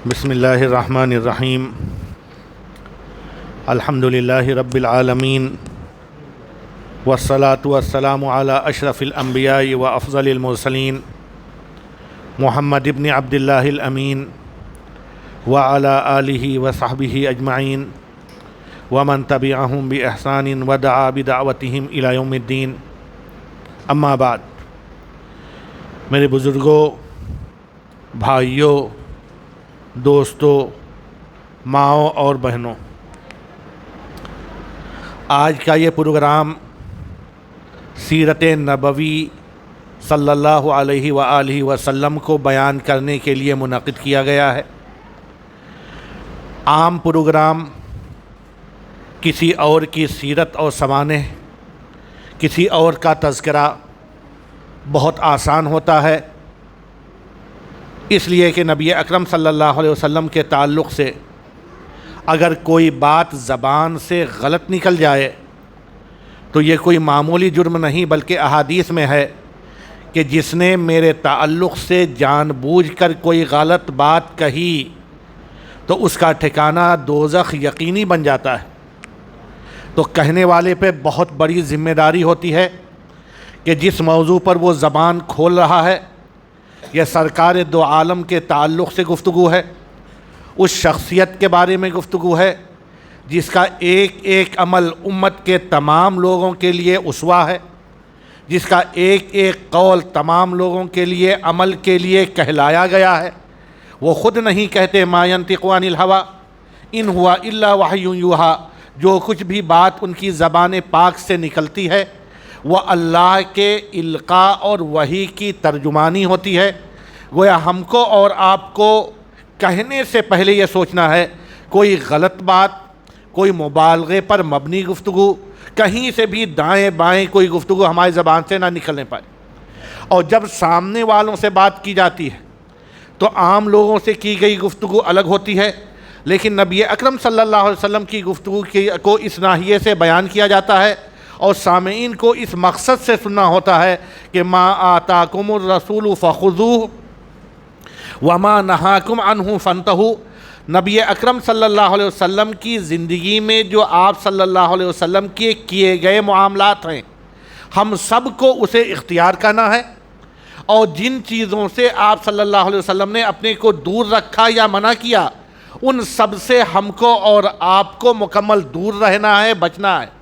بسم اللہ الرحمن الرحیم الحمد للہ رب العالمین والصلاة والسلام علی اشرف الانبیاء وافضل المرسلین محمد ابن عبد اللہ الامین وعلی آلہ وصحبہ اجمعین ومن تبعہم باحسان ودعا بدعوتہم الی یوم الدین. اما بعد، میرے بزرگوں، بھائیوں، دوستوں، ماؤں اور بہنوں، آج کا یہ پروگرام سیرت نبوی صلی اللہ علیہ وآلہ وسلم کو بیان کرنے کے لیے منعقد کیا گیا ہے. عام پروگرام کسی اور کی سیرت اور سوانح، کسی اور کا تذکرہ بہت آسان ہوتا ہے، اس لیے کہ نبی اکرم صلی اللہ علیہ وسلم کے تعلق سے اگر کوئی بات زبان سے غلط نکل جائے تو یہ کوئی معمولی جرم نہیں، بلکہ احادیث میں ہے کہ جس نے میرے تعلق سے جان بوجھ کر کوئی غلط بات کہی تو اس کا ٹھکانہ دوزخ یقینی بن جاتا ہے. تو کہنے والے پہ بہت بڑی ذمہ داری ہوتی ہے کہ جس موضوع پر وہ زبان کھول رہا ہے، یہ سرکار دو عالم کے تعلق سے گفتگو ہے، اس شخصیت کے بارے میں گفتگو ہے جس کا ایک ایک عمل امت کے تمام لوگوں کے لیے اسوہ ہے، جس کا ایک ایک قول تمام لوگوں کے لیے عمل کے لیے کہلایا گیا ہے. وہ خود نہیں کہتے ما ینطق عن الہویٰ ان ہوا الا وحی یوحیٰ، جو کچھ بھی بات ان کی زبان پاک سے نکلتی ہے وہ اللہ کے القاء اور وحی کی ترجمانی ہوتی ہے. گویا ہم کو اور آپ کو کہنے سے پہلے یہ سوچنا ہے کوئی غلط بات، کوئی مبالغے پر مبنی گفتگو، کہیں سے بھی دائیں بائیں کوئی گفتگو ہماری زبان سے نہ نکلنے پائے. اور جب سامنے والوں سے بات کی جاتی ہے تو عام لوگوں سے کی گئی گفتگو الگ ہوتی ہے، لیکن نبی اکرم صلی اللہ علیہ وسلم کی گفتگو کو اس ناحیے سے بیان کیا جاتا ہے اور سامعین کو اس مقصد سے سننا ہوتا ہے کہ ما آتاکم الرسول فخذوہ وما نہاکم عنہ فانتہوا. نبی اکرم صلی اللہ علیہ وسلم کی زندگی میں جو آپ صلی اللہ علیہ وسلم کے کیے گئے معاملات ہیں، ہم سب کو اسے اختیار کرنا ہے، اور جن چیزوں سے آپ صلی اللہ علیہ وسلم نے اپنے کو دور رکھا یا منع کیا ان سب سے ہم کو اور آپ کو مکمل دور رہنا ہے، بچنا ہے.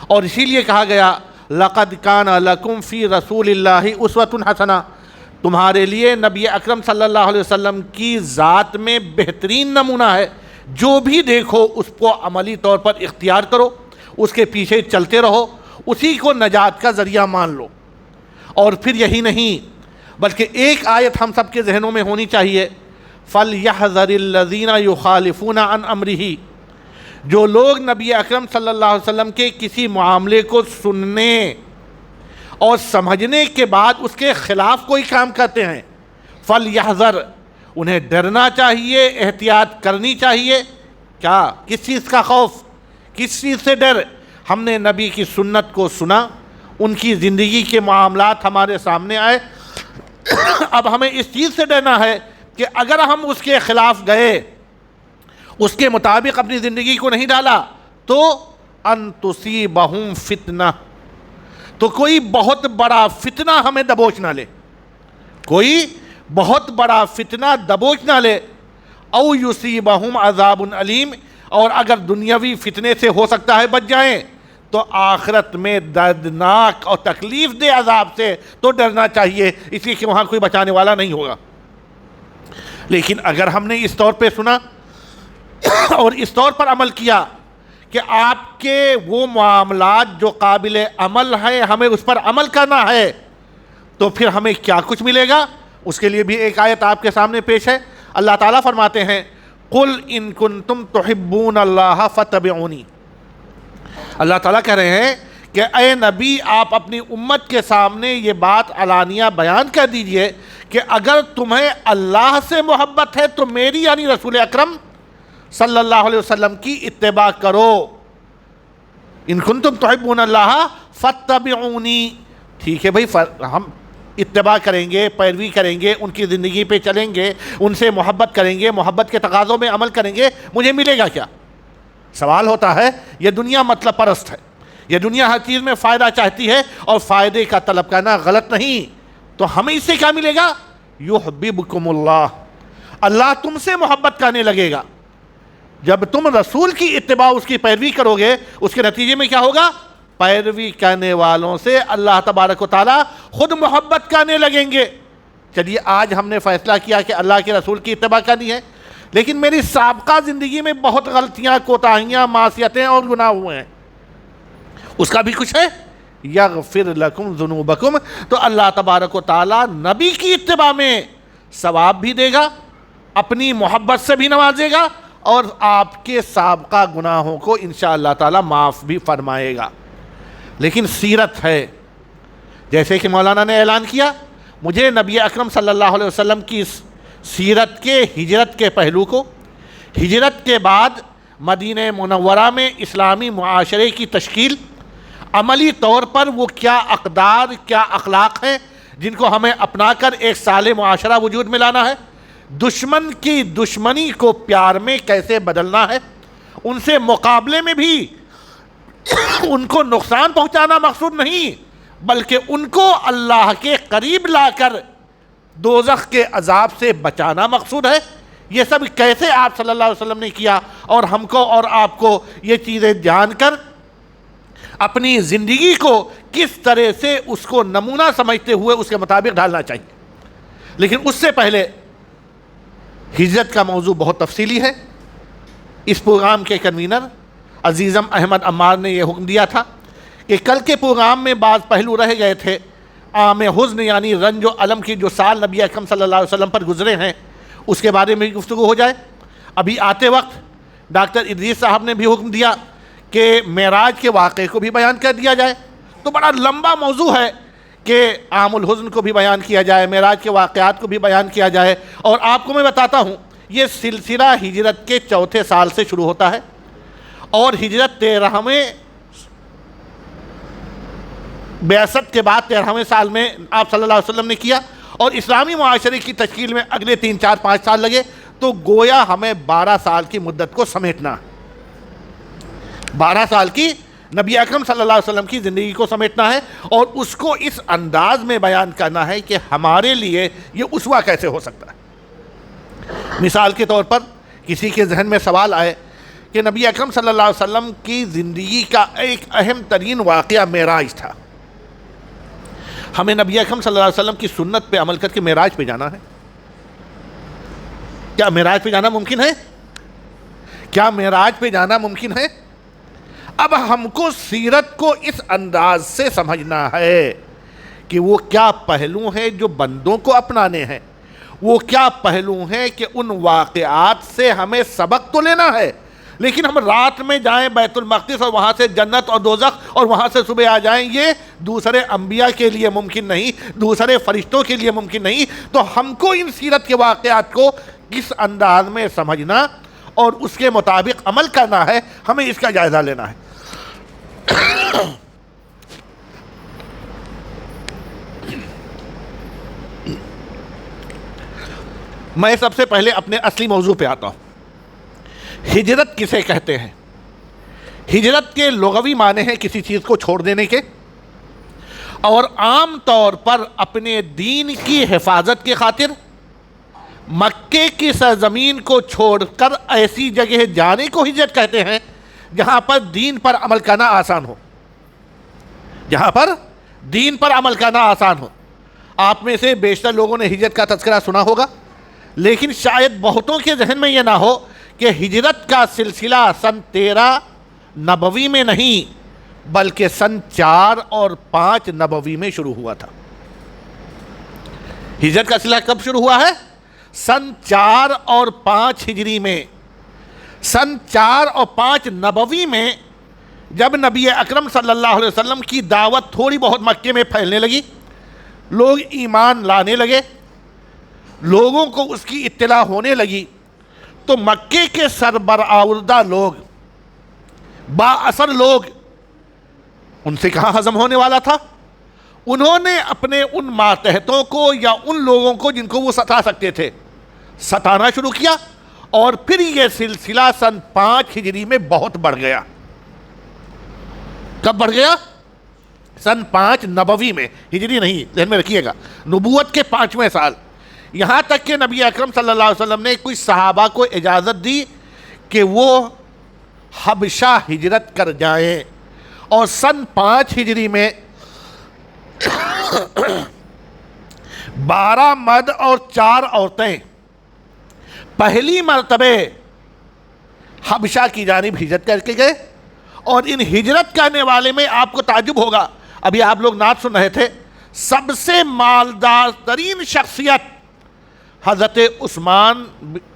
اور اسی لیے کہا گیا لَقَدْ كَانَ لَكُمْ فِي رَسُولِ اللَّهِ أُسْوَةٌ حَسَنَةٌ، تمہارے لیے نبی اکرم صلی اللہ علیہ وسلم کی ذات میں بہترین نمونہ ہے. جو بھی دیکھو اس کو عملی طور پر اختیار کرو، اس کے پیچھے چلتے رہو، اسی کو نجات کا ذریعہ مان لو. اور پھر یہی نہیں بلکہ ایک آیت ہم سب کے ذہنوں میں ہونی چاہیے، فَلْيَحْذَرِ الَّذِينَ يُخَالِفُونَ عَنْ أَمْرِهِ، جو لوگ نبی اکرم صلی اللہ علیہ وسلم کے کسی معاملے کو سننے اور سمجھنے کے بعد اس کے خلاف کوئی کام کرتے ہیں، فَلْيَحْذَرْ، انہیں ڈرنا چاہیے، احتیاط کرنی چاہیے. کیا؟ کس چیز کا خوف، کس چیز سے ڈر؟ ہم نے نبی کی سنت کو سنا، ان کی زندگی کے معاملات ہمارے سامنے آئے، اب ہمیں اس چیز سے ڈرنا ہے کہ اگر ہم اس کے خلاف گئے، اس کے مطابق اپنی زندگی کو نہیں ڈالا تو ان تصیبہم فتنہ، تو کوئی بہت بڑا فتنہ ہمیں دبوچ نہ لے، کوئی بہت بڑا فتنہ دبوچ نہ لے. او یصیبہم عذاب علیم، اور اگر دنیاوی فتنے سے ہو سکتا ہے بچ جائیں تو آخرت میں دردناک اور تکلیف دہ عذاب سے تو ڈرنا چاہیے، اس لیے کہ وہاں کوئی بچانے والا نہیں ہوگا. لیکن اگر ہم نے اس طور پہ سنا اور اس طور پر عمل کیا کہ آپ کے وہ معاملات جو قابل عمل ہیں ہمیں اس پر عمل کرنا ہے، تو پھر ہمیں کیا کچھ ملے گا؟ اس کے لیے بھی ایک آیت آپ کے سامنے پیش ہے. اللہ تعالیٰ فرماتے ہیں قُلْ إِن كُنتُمْ تُحِبُّونَ اللَّهَ فَاتَّبِعُونِي. اللہ تعالیٰ کہہ رہے ہیں کہ اے نبی، آپ اپنی امت کے سامنے یہ بات علانیہ بیان کر دیجئے کہ اگر تمہیں اللہ سے محبت ہے تو میری یعنی رسول اکرم صلی اللہ علیہ وسلم کی اتباع کرو. ان کنتم تحبون اللہ فاتبعونی. ٹھیک ہے بھائی، ہم اتباع کریں گے، پیروی کریں گے، ان کی زندگی پہ چلیں گے، ان سے محبت کریں گے، محبت کے تقاضوں میں عمل کریں گے، مجھے ملے گا کیا؟ سوال ہوتا ہے، یہ دنیا مطلب پرست ہے، یہ دنیا ہر چیز میں فائدہ چاہتی ہے، اور فائدے کا طلب کرنا غلط نہیں، تو ہمیں اس سے کیا ملے گا؟ یحببکم اللہ، اللہ تم سے محبت کرنے لگے گا۔ جب تم رسول کی اتباع، اس کی پیروی کرو گے، اس کے نتیجے میں کیا ہوگا؟ پیروی کرنے والوں سے اللہ تبارک و تعالیٰ خود محبت کرنے لگیں گے۔ چلیے آج ہم نے فیصلہ کیا کہ اللہ کے رسول کی اتباع کرنی ہے، لیکن میری سابقہ زندگی میں بہت غلطیاں، کوتاہیاں، معصیتیں اور گناہ ہوئے ہیں، اس کا بھی کچھ ہے؟ یغفر لکم ذنوبکم، تو اللہ تبارک و تعالیٰ نبی کی اتباع میں ثواب بھی دے گا، اپنی محبت سے بھی نوازے گا، اور آپ کے سابقہ گناہوں کو انشاءاللہ تعالیٰ معاف بھی فرمائے گا۔ لیکن سیرت ہے، جیسے کہ مولانا نے اعلان کیا، مجھے نبی اکرم صلی اللہ علیہ وسلم کی سیرت کے، ہجرت کے پہلو کو، ہجرت کے بعد مدینہ منورہ میں اسلامی معاشرے کی تشکیل، عملی طور پر وہ کیا اقدار، کیا اخلاق ہیں جن کو ہمیں اپنا کر ایک صالح معاشرہ وجود میں لانا ہے، دشمن کی دشمنی کو پیار میں کیسے بدلنا ہے، ان سے مقابلے میں بھی ان کو نقصان پہنچانا مقصود نہیں، بلکہ ان کو اللہ کے قریب لا کر دوزخ کے عذاب سے بچانا مقصود ہے۔ یہ سب کیسے آپ صلی اللہ علیہ وسلم نے کیا، اور ہم کو اور آپ کو یہ چیزیں جان کر اپنی زندگی کو کس طرح سے اس کو نمونہ سمجھتے ہوئے اس کے مطابق ڈھالنا چاہیے۔ لیکن اس سے پہلے ہجرت کا موضوع بہت تفصیلی ہے۔ اس پروگرام کے کنوینر عزیزم احمد عمار نے یہ حکم دیا تھا کہ کل کے پروگرام میں بعض پہلو رہ گئے تھے، عام حزن یعنی رنج و الم کی جو سال نبی اکرم صلی اللہ علیہ وسلم پر گزرے ہیں، اس کے بارے میں گفتگو ہو جائے۔ ابھی آتے وقت ڈاکٹر ادریس صاحب نے بھی حکم دیا کہ معراج کے واقعے کو بھی بیان کر دیا جائے، تو بڑا لمبا موضوع ہے کہ عام الحزن کو بھی بیان کیا جائے، معراج کے واقعات کو بھی بیان کیا جائے۔ اور آپ کو میں بتاتا ہوں، یہ سلسلہ ہجرت کے چوتھے سال سے شروع ہوتا ہے، اور ہجرت 13ویں بعثت کے بعد 13ویں سال میں آپ صلی اللہ علیہ وسلم نے کیا، اور اسلامی معاشرے کی تشکیل میں اگلے 3، 4، 5 سال لگے، تو گویا ہمیں 12 سال کی مدت کو سمیٹنا، 12 سال کی نبی اکرم صلی اللہ علیہ وسلم کی زندگی کو سمیٹنا ہے، اور اس کو اس انداز میں بیان کرنا ہے کہ ہمارے لیے یہ اسوہ کیسے ہو سکتا ہے۔ مثال کے طور پر کسی کے ذہن میں سوال آئے کہ نبی اکرم صلی اللہ علیہ وسلم کی زندگی کا ایک اہم ترین واقعہ معراج تھا، ہمیں نبی اکرم صلی اللہ علیہ وسلم کی سنت پہ عمل کر کے معراج پہ جانا ہے، کیا معراج پہ جانا ممکن ہے؟ کیا معراج پہ جانا ممکن ہے؟ اب ہم کو سیرت کو اس انداز سے سمجھنا ہے کہ وہ کیا پہلو ہیں جو بندوں کو اپنانے ہیں، وہ کیا پہلو ہیں کہ ان واقعات سے ہمیں سبق تو لینا ہے، لیکن ہم رات میں جائیں بیت المقدس اور وہاں سے جنت اور دوزخ اور وہاں سے صبح آ جائیں، یہ دوسرے انبیاء کے لیے ممکن نہیں، دوسرے فرشتوں کے لیے ممکن نہیں۔ تو ہم کو ان سیرت کے واقعات کو کس انداز میں سمجھنا اور اس کے مطابق عمل کرنا ہے، ہمیں اس کا جائزہ لینا ہے۔ میں سب سے پہلے اپنے اصلی موضوع پہ آتا ہوں۔ ہجرت کسے کہتے ہیں؟ ہجرت کے لغوی معنی ہیں کسی چیز کو چھوڑ دینے کے، اور عام طور پر اپنے دین کی حفاظت کی خاطر مکے کی سرزمین کو چھوڑ کر ایسی جگہ جانے کو ہجرت کہتے ہیں جہاں پر دین پر عمل کرنا آسان ہو، جہاں پر دین پر عمل کرنا آسان ہو۔ آپ میں سے بیشتر لوگوں نے ہجرت کا تذکرہ سنا ہوگا، لیکن شاید بہتوں کے ذہن میں یہ نہ ہو کہ ہجرت کا سلسلہ سن 13 نبوی میں نہیں بلکہ سن 4 اور 5 نبوی میں شروع ہوا تھا۔ ہجرت کا سلسلہ کب شروع ہوا ہے؟ سن 4 اور 5 ہجری میں۔ سن 4 اور 5 نبوی میں جب نبی اکرم صلی اللہ علیہ وسلم کی دعوت تھوڑی بہت مکے میں پھیلنے لگی، لوگ ایمان لانے لگے، لوگوں کو اس کی اطلاع ہونے لگی، تو مکے کے سربراوردہ لوگ، با اثر لوگ، ان سے کہاں ہضم ہونے والا تھا؟ انہوں نے اپنے ان ماتحتوں کو یا ان لوگوں کو جن کو وہ ستا سکتے تھے ستانا شروع کیا، اور پھر یہ سلسلہ سن 5 ہجری میں بہت بڑھ گیا۔ کب بڑھ گیا؟ سن 5 نبوی میں، ہجری نہیں، ذہن میں رکھیے گا، نبوت کے 5ویں سال، یہاں تک کہ نبی اکرم صلی اللہ علیہ وسلم نے کچھ صحابہ کو اجازت دی کہ وہ حبشہ ہجرت کر جائیں، اور سن 5 ہجری میں 12 مرد اور 4 عورتیں پہلی مرتبہ حبشہ کی جانب ہجرت کر کے گئے۔ اور ان ہجرت کرنے والے میں آپ کو تعجب ہوگا، ابھی آپ لوگ نعت سن رہے تھے، سب سے مالدار ترین شخصیت حضرت عثمان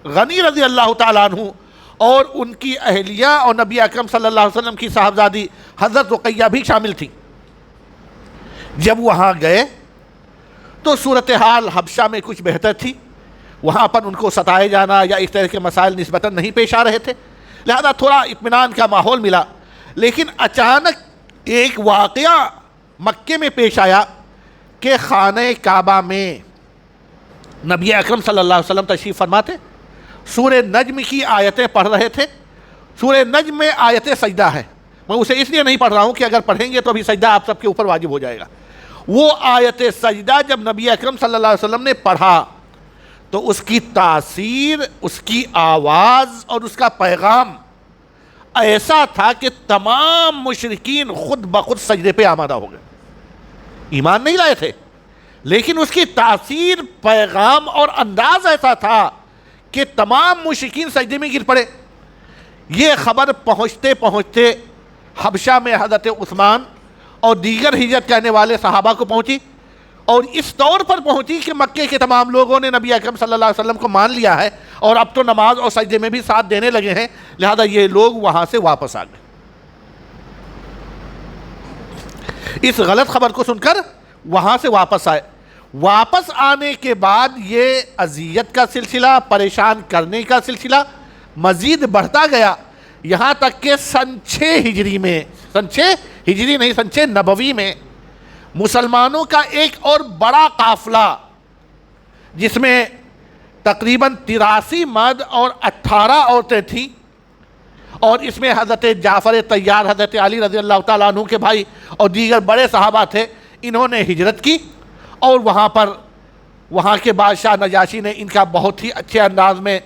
غنی رضی اللہ تعالیٰ عنہ اور ان کی اہلیہ اور نبی اکرم صلی اللہ علیہ وسلم کی صاحبزادی حضرت رقیہ بھی شامل تھی۔ جب وہاں گئے تو صورتحال حبشہ میں کچھ بہتر تھی، وہاں پر ان کو ستائے جانا یا اس طرح کے مسائل نسبتاً نہیں پیش آ رہے تھے، لہذا تھوڑا اطمینان کا ماحول ملا۔ لیکن اچانک ایک واقعہ مکے میں پیش آیا کہ خانہ کعبہ میں نبی اکرم صلی اللہ علیہ وسلم تشریف فرما تھے، سورہ نجم کی آیتیں پڑھ رہے تھے۔ سورہ نجم میں آیت سجدہ ہے، میں اسے اس لیے نہیں پڑھ رہا ہوں کہ اگر پڑھیں گے تو ابھی سجدہ آپ سب کے اوپر واجب ہو جائے گا۔ وہ آیت سجدہ جب نبی اکرم صلی اللہ علیہ وسلم نے پڑھا تو اس کی تاثیر، اس کی آواز اور اس کا پیغام ایسا تھا کہ تمام مشرکین خود بخود سجدے پہ آمادہ ہو گئے۔ ایمان نہیں لائے تھے، لیکن اس کی تاثیر، پیغام اور انداز ایسا تھا کہ تمام مشرکین سجدے میں گر پڑے۔ یہ خبر پہنچتے پہنچتے حبشہ میں حضرت عثمان اور دیگر ہجرت کرنے والے صحابہ کو پہنچی، اور اس طور پر پہنچی کہ مکے کے تمام لوگوں نے نبی اکرم صلی اللہ علیہ وسلم کو مان لیا ہے اور اب تو نماز اور سجدے میں بھی ساتھ دینے لگے ہیں، لہذا یہ لوگ وہاں سے واپس آ گئے۔ اس غلط خبر کو سن کر وہاں سے واپس آئے۔ واپس آنے کے بعد یہ اذیت کا سلسلہ، پریشان کرنے کا سلسلہ مزید بڑھتا گیا، یہاں تک کہ سن 6 ہجری میں، سن 6 ہجری نہیں، سن 6 نبوی میں مسلمانوں کا ایک اور بڑا قافلہ، جس میں تقریباً 83 مرد اور 18 عورتیں تھیں، اور اس میں حضرت جعفر طیار، حضرت علی رضی اللہ تعالیٰ عنہ کے بھائی اور دیگر بڑے صحابہ تھے، انہوں نے ہجرت کی، اور وہاں پر وہاں کے بادشاہ نجاشی نے ان کا بہت ہی اچھے انداز میں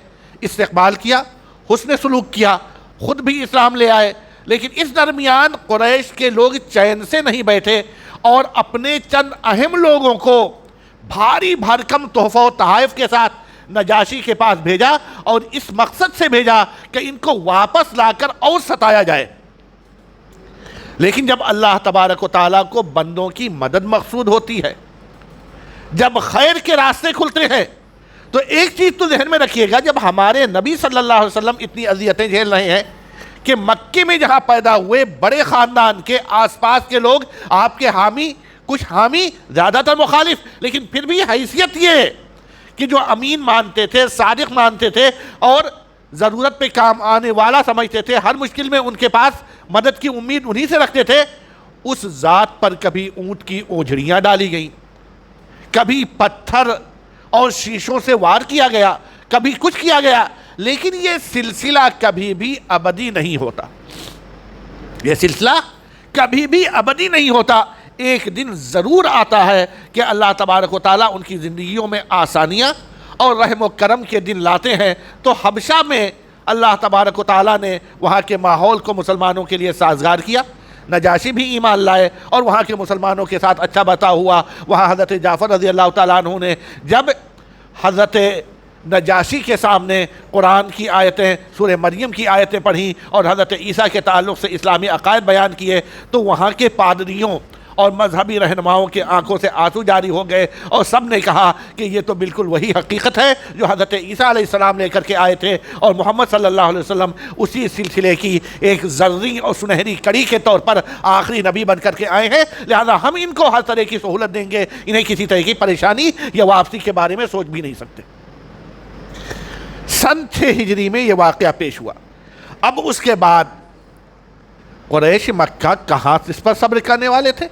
استقبال کیا، حسن سلوک کیا، خود بھی اسلام لے آئے۔ لیکن اس درمیان قریش کے لوگ چین سے نہیں بیٹھے اور اپنے چند اہم لوگوں کو بھاری بھرکم تحفہ و تحائف کے ساتھ نجاشی کے پاس بھیجا، اور اس مقصد سے بھیجا کہ ان کو واپس لا کر اور ستایا جائے۔ لیکن جب اللہ تبارک و تعالیٰ کو بندوں کی مدد مقصود ہوتی ہے، جب خیر کے راستے کھلتے ہیں، تو ایک چیز تو ذہن میں رکھیے گا، جب ہمارے نبی صلی اللہ علیہ وسلم اتنی اذیتیں جھیل رہے ہیں کہ مکے میں جہاں پیدا ہوئے بڑے خاندان کے آس پاس کے لوگ آپ کے حامی، کچھ حامی، زیادہ تر مخالف، لیکن پھر بھی حیثیت یہ ہے کہ جو امین مانتے تھے، صادق مانتے تھے اور ضرورت پہ کام آنے والا سمجھتے تھے، ہر مشکل میں ان کے پاس مدد کی امید انہی سے رکھتے تھے، اس ذات پر کبھی اونٹ کی اوجھڑیاں ڈالی گئیں، کبھی پتھر اور شیشوں سے وار کیا گیا، کبھی کچھ کیا گیا، لیکن یہ سلسلہ کبھی بھی ابدی نہیں ہوتا۔ یہ سلسلہ کبھی بھی ابدی نہیں ہوتا، ایک دن ضرور آتا ہے کہ اللہ تبارک و تعالیٰ ان کی زندگیوں میں آسانیاں اور رحم و کرم کے دن لاتے ہیں۔ تو حبشہ میں اللہ تبارک و تعالیٰ نے وہاں کے ماحول کو مسلمانوں کے لیے سازگار کیا، نجاشی بھی ایمان لائے اور وہاں کے مسلمانوں کے ساتھ اچھا برتاؤ ہوا۔ وہاں حضرت جعفر رضی اللہ تعالیٰ عنہ نے جب حضرت نجاشی کے سامنے قرآن کی آیتیں، سورہ مریم کی آیتیں پڑھیں اور حضرت عیسیٰ کے تعلق سے اسلامی عقائد بیان کیے، تو وہاں کے پادریوں اور مذہبی رہنماؤں کے آنکھوں سے آنسو جاری ہو گئے، اور سب نے کہا کہ یہ تو بالکل وہی حقیقت ہے جو حضرت عیسیٰ علیہ السلام لے کر کے آئے تھے، اور محمد صلی اللہ علیہ وسلم اسی سلسلے کی ایک زرعی اور سنہری کڑی کے طور پر آخری نبی بن کر کے آئے ہیں، لہذا ہم ان کو ہر طرح کی سہولت دیں گے، انہیں کسی طرح کی پریشانی یا واپسی کے بارے میں سوچ بھی نہیں سکتے۔ سن 6 ہجری میں یہ واقعہ پیش ہوا۔ اب اس کے بعد قریش مکہ کہاں اس پر صبر کرنے والے تھے؟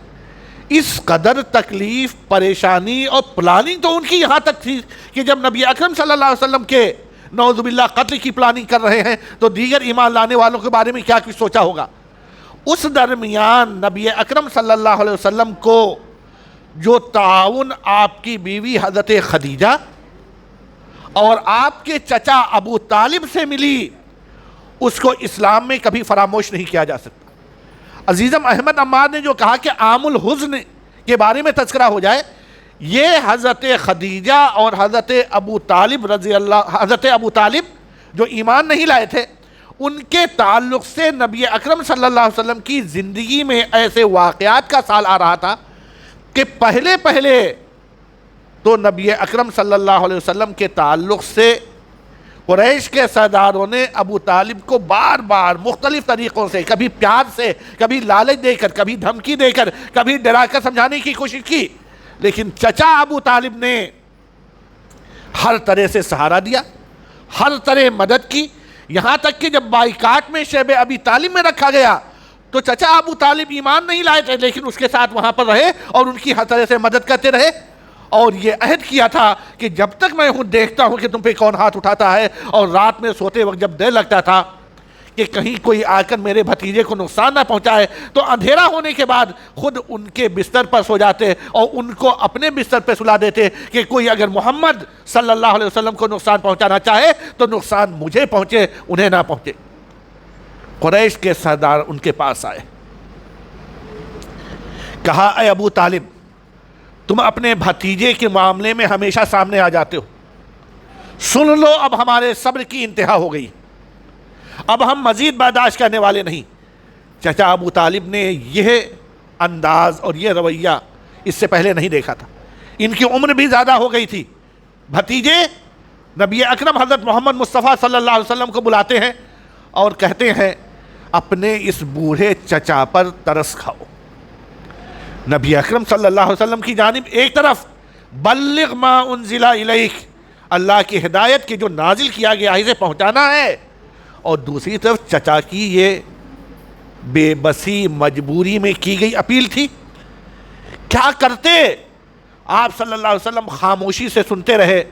اس قدر تکلیف، پریشانی اور پلاننگ تو ان کی یہاں تک تھی کہ جب نبی اکرم صلی اللہ علیہ وسلم کے نعوذ باللہ قتل کی پلاننگ کر رہے ہیں تو دیگر ایمان لانے والوں کے بارے میں کیا کچھ سوچا ہوگا۔ اس درمیان نبی اکرم صلی اللہ علیہ وسلم کو جو تعاون آپ کی بیوی حضرت خدیجہ اور آپ کے چچا ابو طالب سے ملی، اس کو اسلام میں کبھی فراموش نہیں کیا جا سکتا۔ عزیزم احمد عمار نے جو کہا کہ عام الحزن کے بارے میں تذکرہ ہو جائے، یہ حضرت خدیجہ اور حضرت ابو طالب جو ایمان نہیں لائے تھے، ان کے تعلق سے نبی اکرم صلی اللہ علیہ وسلم کی زندگی میں ایسے واقعات کا سال آ رہا تھا کہ پہلے تو نبی اکرم صلی اللہ علیہ وسلم کے تعلق سے قریش کے سرداروں نے ابو طالب کو بار بار مختلف طریقوں سے، کبھی پیار سے، کبھی لالچ دے کر، کبھی دھمکی دے کر، کبھی ڈرا کر سمجھانے کی کوشش کی، لیکن چچا ابو طالب نے ہر طرح سے سہارا دیا، ہر طرح مدد کی، یہاں تک کہ جب بائیکاٹ میں شیب ابی طالب میں رکھا گیا تو چچا ابو طالب ایمان نہیں لائے تھے، لیکن اس کے ساتھ وہاں پر رہے اور ان کی ہر طرح سے مدد کرتے رہے، اور یہ عہد کیا تھا کہ جب تک میں دیکھتا ہوں کہ تم پہ کون ہاتھ اٹھاتا ہے، اور رات میں سوتے وقت جب ڈر لگتا تھا کہ کہیں کوئی آ کر میرے بھتیجے کو نقصان نہ پہنچائے، تو اندھیرا ہونے کے بعد خود ان کے بستر پر سو جاتے اور ان کو اپنے بستر پہ سلا دیتے کہ کوئی اگر محمد صلی اللہ علیہ وسلم کو نقصان پہنچانا چاہے تو نقصان مجھے پہنچے، انہیں نہ پہنچے۔ قریش کے سردار ان کے پاس آئے، کہا اے ابو طالب، تم اپنے بھتیجے کے معاملے میں ہمیشہ سامنے آ جاتے ہو، سن لو اب ہمارے صبر کی انتہا ہو گئی، اب ہم مزید برداشت کرنے والے نہیں۔ چچا ابو طالب نے یہ انداز اور یہ رویہ اس سے پہلے نہیں دیکھا تھا، ان کی عمر بھی زیادہ ہو گئی تھی۔ بھتیجے نبی اکرم حضرت محمد مصطفیٰ صلی اللہ علیہ وسلم کو بلاتے ہیں اور کہتے ہیں اپنے اس بوڑھے چچا پر ترس کھاؤ۔ نبی اکرم صلی اللہ علیہ وسلم کی جانب ایک طرف بلغ ما انزل الیک، اللہ کی ہدایت کے جو نازل کیا گیا ہے اسے پہنچانا ہے، اور دوسری طرف چچا کی یہ بے بسی مجبوری میں کی گئی اپیل تھی۔ کیا کرتے؟ آپ صلی اللہ علیہ وسلم خاموشی سے سنتے رہے،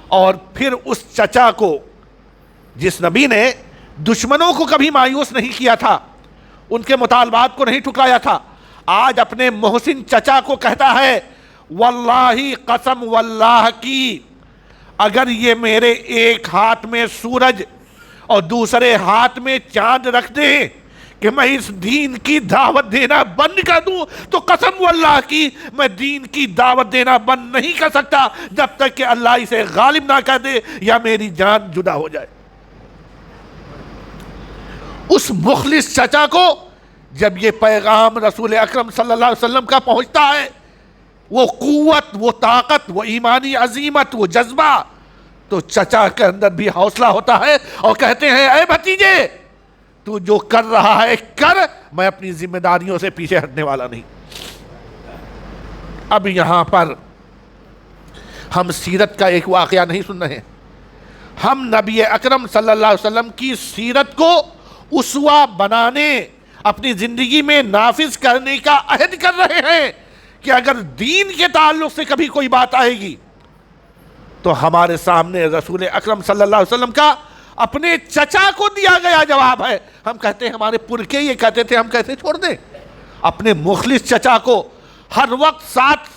اور پھر اس چچا کو، جس نبی نے دشمنوں کو کبھی مایوس نہیں کیا تھا، ان کے مطالبات کو نہیں ٹھکرایا تھا، آج اپنے محسن چچا کو کہتا ہے واللہ قسم واللہ کی، اگر یہ میرے ایک ہاتھ میں سورج اور دوسرے ہاتھ میں چاند رکھ دیں کہ میں اس دین کی دعوت دینا بند کر دوں، تو قسم واللہ کی میں دین کی دعوت دینا بند نہیں کر سکتا جب تک کہ اللہ اسے غالب نہ کر دے یا میری جان جدا ہو جائے۔ اس مخلص چچا کو جب یہ پیغام رسول اکرم صلی اللہ علیہ وسلم کا پہنچتا ہے، وہ قوت، وہ طاقت، وہ ایمانی عظیمت، وہ جذبہ، تو چچا کے اندر بھی حوصلہ ہوتا ہے اور کہتے ہیں اے بھتیجے، تو جو کر رہا ہے کر، میں اپنی ذمہ داریوں سے پیچھے ہٹنے والا نہیں۔ اب یہاں پر ہم سیرت کا ایک واقعہ نہیں سن رہے ہیں، ہم نبی اکرم صلی اللہ علیہ وسلم کی سیرت کو اسوہ بنانے، اپنی زندگی میں نافذ کرنے کا عہد کر رہے ہیں کہ اگر دین کے تعلق سے کبھی کوئی بات آئے گی تو ہمارے سامنے رسول اکرم صلی اللہ علیہ وسلم کا اپنے چچا کو دیا گیا جواب ہے۔ ہم کہتے ہیں ہمارے پرکے یہ کہتے تھے، ہم کیسے چھوڑ دیں اپنے مخلص چچا کو، ہر وقت ساتھ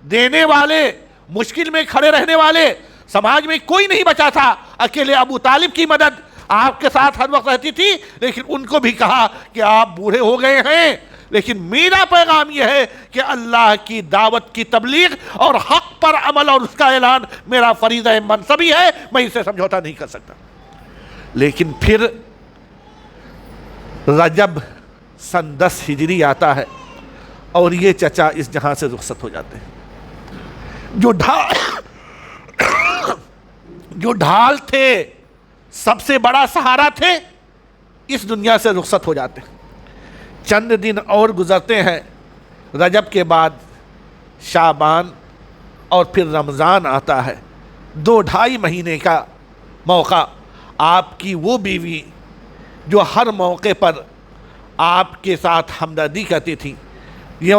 دینے والے، مشکل میں کھڑے رہنے والے، سماج میں کوئی نہیں بچا تھا، اکیلے ابو طالب کی مدد آپ کے ساتھ ہر وقت رہتی تھی، لیکن ان کو بھی کہا کہ آپ بوڑھے ہو گئے ہیں، لیکن میرا پیغام یہ ہے کہ اللہ کی دعوت کی تبلیغ اور حق پر عمل اور اس کا اعلان میرا فریضہ منصبی ہے، میں اسے سمجھوتا نہیں کر سکتا۔ لیکن پھر رجب سن 10 ہجری آتا ہے اور یہ چچا اس جہاں سے رخصت ہو جاتے ہیں۔ جو ڈھال تھے، سب سے بڑا سہارا تھے، اس دنیا سے رخصت ہو جاتے ہیں۔ چند دن اور گزرتے ہیں، رجب کے بعد شعبان اور پھر رمضان آتا ہے، 2-2.5 مہینے کا موقع۔ آپ کی وہ بیوی جو ہر موقع پر آپ کے ساتھ ہمدردی کرتی تھی، یہ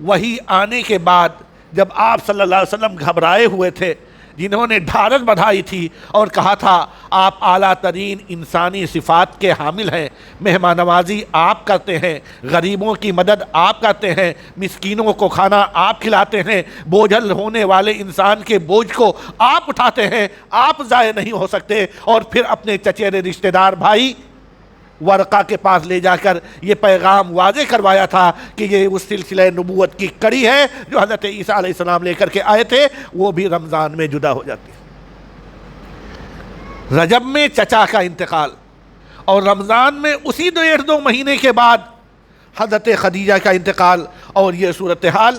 وہی آنے کے بعد جب آپ صلی اللہ علیہ وسلم گھبرائے ہوئے تھے، جنہوں نے ڈھارس بندھائی تھی اور کہا تھا آپ اعلیٰ ترین انسانی صفات کے حامل ہیں، مہمان نوازی آپ کرتے ہیں، غریبوں کی مدد آپ کرتے ہیں، مسکینوں کو کھانا آپ کھلاتے ہیں، بوجھل ہونے والے انسان کے بوجھ کو آپ اٹھاتے ہیں، آپ ضائع نہیں ہو سکتے، اور پھر اپنے چچیرے رشتہ دار بھائی ورقہ کے پاس لے جا کر یہ پیغام واضح کروایا تھا کہ یہ اس سلسلہ نبوت کی کڑی ہے جو حضرت عیسیٰ علیہ السلام لے کر کے آئے تھے، وہ بھی رمضان میں جدا ہو جاتی ہے۔ رجب میں چچا کا انتقال، اور رمضان میں اسی 1.5-2 مہینے کے بعد حضرت خدیجہ کا انتقال، اور یہ صورتحال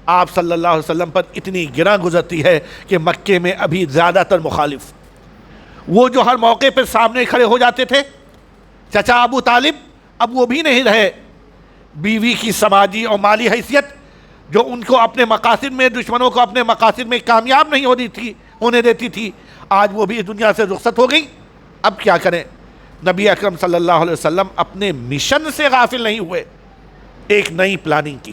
آپ صلی اللہ علیہ وسلم پر اتنی گراں گزرتی ہے کہ مکے میں ابھی زیادہ تر مخالف، وہ جو ہر موقع پر سامنے کھڑے ہو جاتے تھے، چچا ابو طالب اب وہ بھی نہیں رہے، بیوی کی سماجی اور مالی حیثیت جو ان کو اپنے مقاصد میں، دشمنوں کو اپنے مقاصد میں کامیاب نہیں ہونے دیتی تھی، آج وہ بھی اس دنیا سے رخصت ہو گئی۔ اب کیا کریں؟ نبی اکرم صلی اللہ علیہ وسلم اپنے مشن سے غافل نہیں ہوئے، ایک نئی پلاننگ کی۔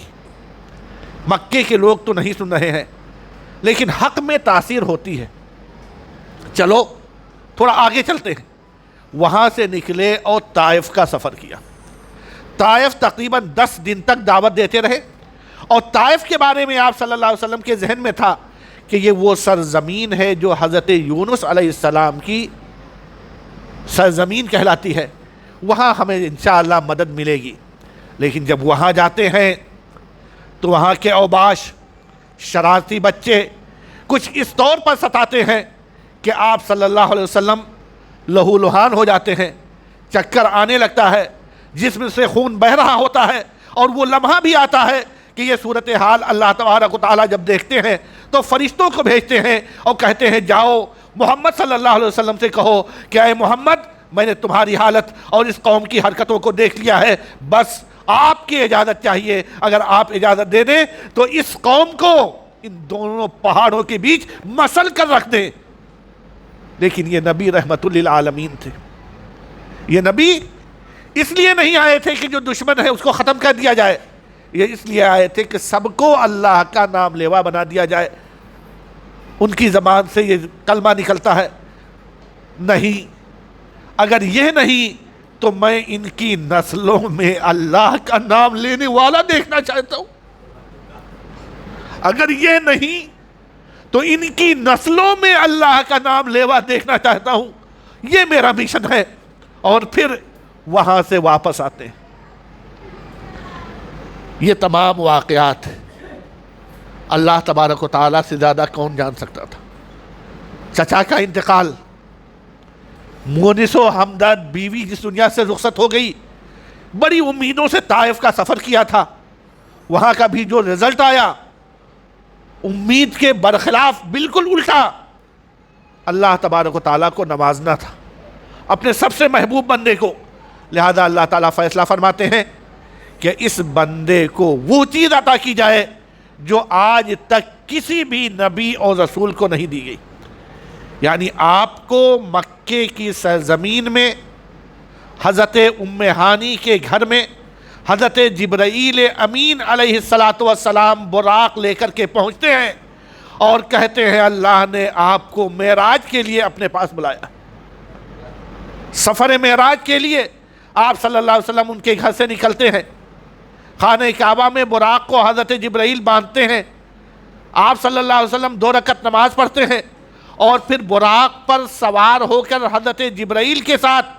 مکے کے لوگ تو نہیں سن رہے ہیں، لیکن حق میں تاثیر ہوتی ہے۔ چلو تھوڑا آگے چلتے ہیں۔ وہاں سے نکلے اور طائف کا سفر کیا۔ طائف تقریباً 10 دن تک دعوت دیتے رہے، اور طائف کے بارے میں آپ صلی اللہ علیہ وسلم کے ذہن میں تھا کہ یہ وہ سرزمین ہے جو حضرت یونس علیہ السلام کی سرزمین کہلاتی ہے، وہاں ہمیں انشاءاللہ مدد ملے گی۔ لیکن جب وہاں جاتے ہیں تو وہاں کے اوباش، شرارتی بچے کچھ اس طور پر ستاتے ہیں کہ آپ صلی اللہ علیہ وسلم لہو لہان ہو جاتے ہیں، چکر آنے لگتا ہے، جسم سے خون بہہ رہا ہوتا ہے، اور وہ لمحہ بھی آتا ہے کہ یہ صورتحال اللہ تبارک و تعالیٰ جب دیکھتے ہیں تو فرشتوں کو بھیجتے ہیں اور کہتے ہیں جاؤ محمد صلی اللہ علیہ وسلم سے کہو کہ اے محمد، میں نے تمہاری حالت اور اس قوم کی حرکتوں کو دیکھ لیا ہے، بس آپ کی اجازت چاہیے، اگر آپ اجازت دے دیں تو اس قوم کو ان دونوں پہاڑوں کے بیچ مسل کر رکھ دیں۔ لیکن یہ نبی رحمت للعالمین تھے، یہ نبی اس لیے نہیں آئے تھے کہ جو دشمن ہے اس کو ختم کر دیا جائے، یہ اس لیے آئے تھے کہ سب کو اللہ کا نام لیوا بنا دیا جائے۔ ان کی زبان سے یہ کلمہ نکلتا ہے، نہیں، اگر یہ نہیں تو میں ان کی نسلوں میں اللہ کا نام لینے والا دیکھنا چاہتا ہوں، اگر یہ نہیں تو ان کی نسلوں میں اللہ کا نام لیوا دیکھنا چاہتا ہوں، یہ میرا مشن ہے۔ اور پھر وہاں سے واپس آتے ہیں۔ یہ تمام واقعات اللہ تبارک و تعالیٰ سے زیادہ کون جان سکتا تھا۔ چچا کا انتقال، مونس و ہمدرد بیوی جس دنیا سے رخصت ہو گئی، بڑی امیدوں سے طائف کا سفر کیا تھا، وہاں کا بھی جو رزلٹ آیا امید کے برخلاف بالکل الٹا۔ اللہ تبارک و تعالیٰ کو نوازنا تھا اپنے سب سے محبوب بندے کو، لہذا اللہ تعالیٰ فیصلہ فرماتے ہیں کہ اس بندے کو وہ چیز عطا کی جائے جو آج تک کسی بھی نبی اور رسول کو نہیں دی گئی، یعنی آپ کو مکے کی سرزمین میں حضرت ام ہانی کے گھر میں حضرت جبرائیل امین علیہ السلام براق لے کر کے پہنچتے ہیں اور کہتے ہیں اللہ نے آپ کو معراج کے لیے اپنے پاس بلایا۔ سفر معراج کے لیے آپ صلی اللہ علیہ وسلم ان کے گھر سے نکلتے ہیں، خانہ کعبہ میں براق کو حضرت جبرائیل باندھتے ہیں، آپ صلی اللہ علیہ وسلم 2 رکعت نماز پڑھتے ہیں، اور پھر براق پر سوار ہو کر حضرت جبرائیل کے ساتھ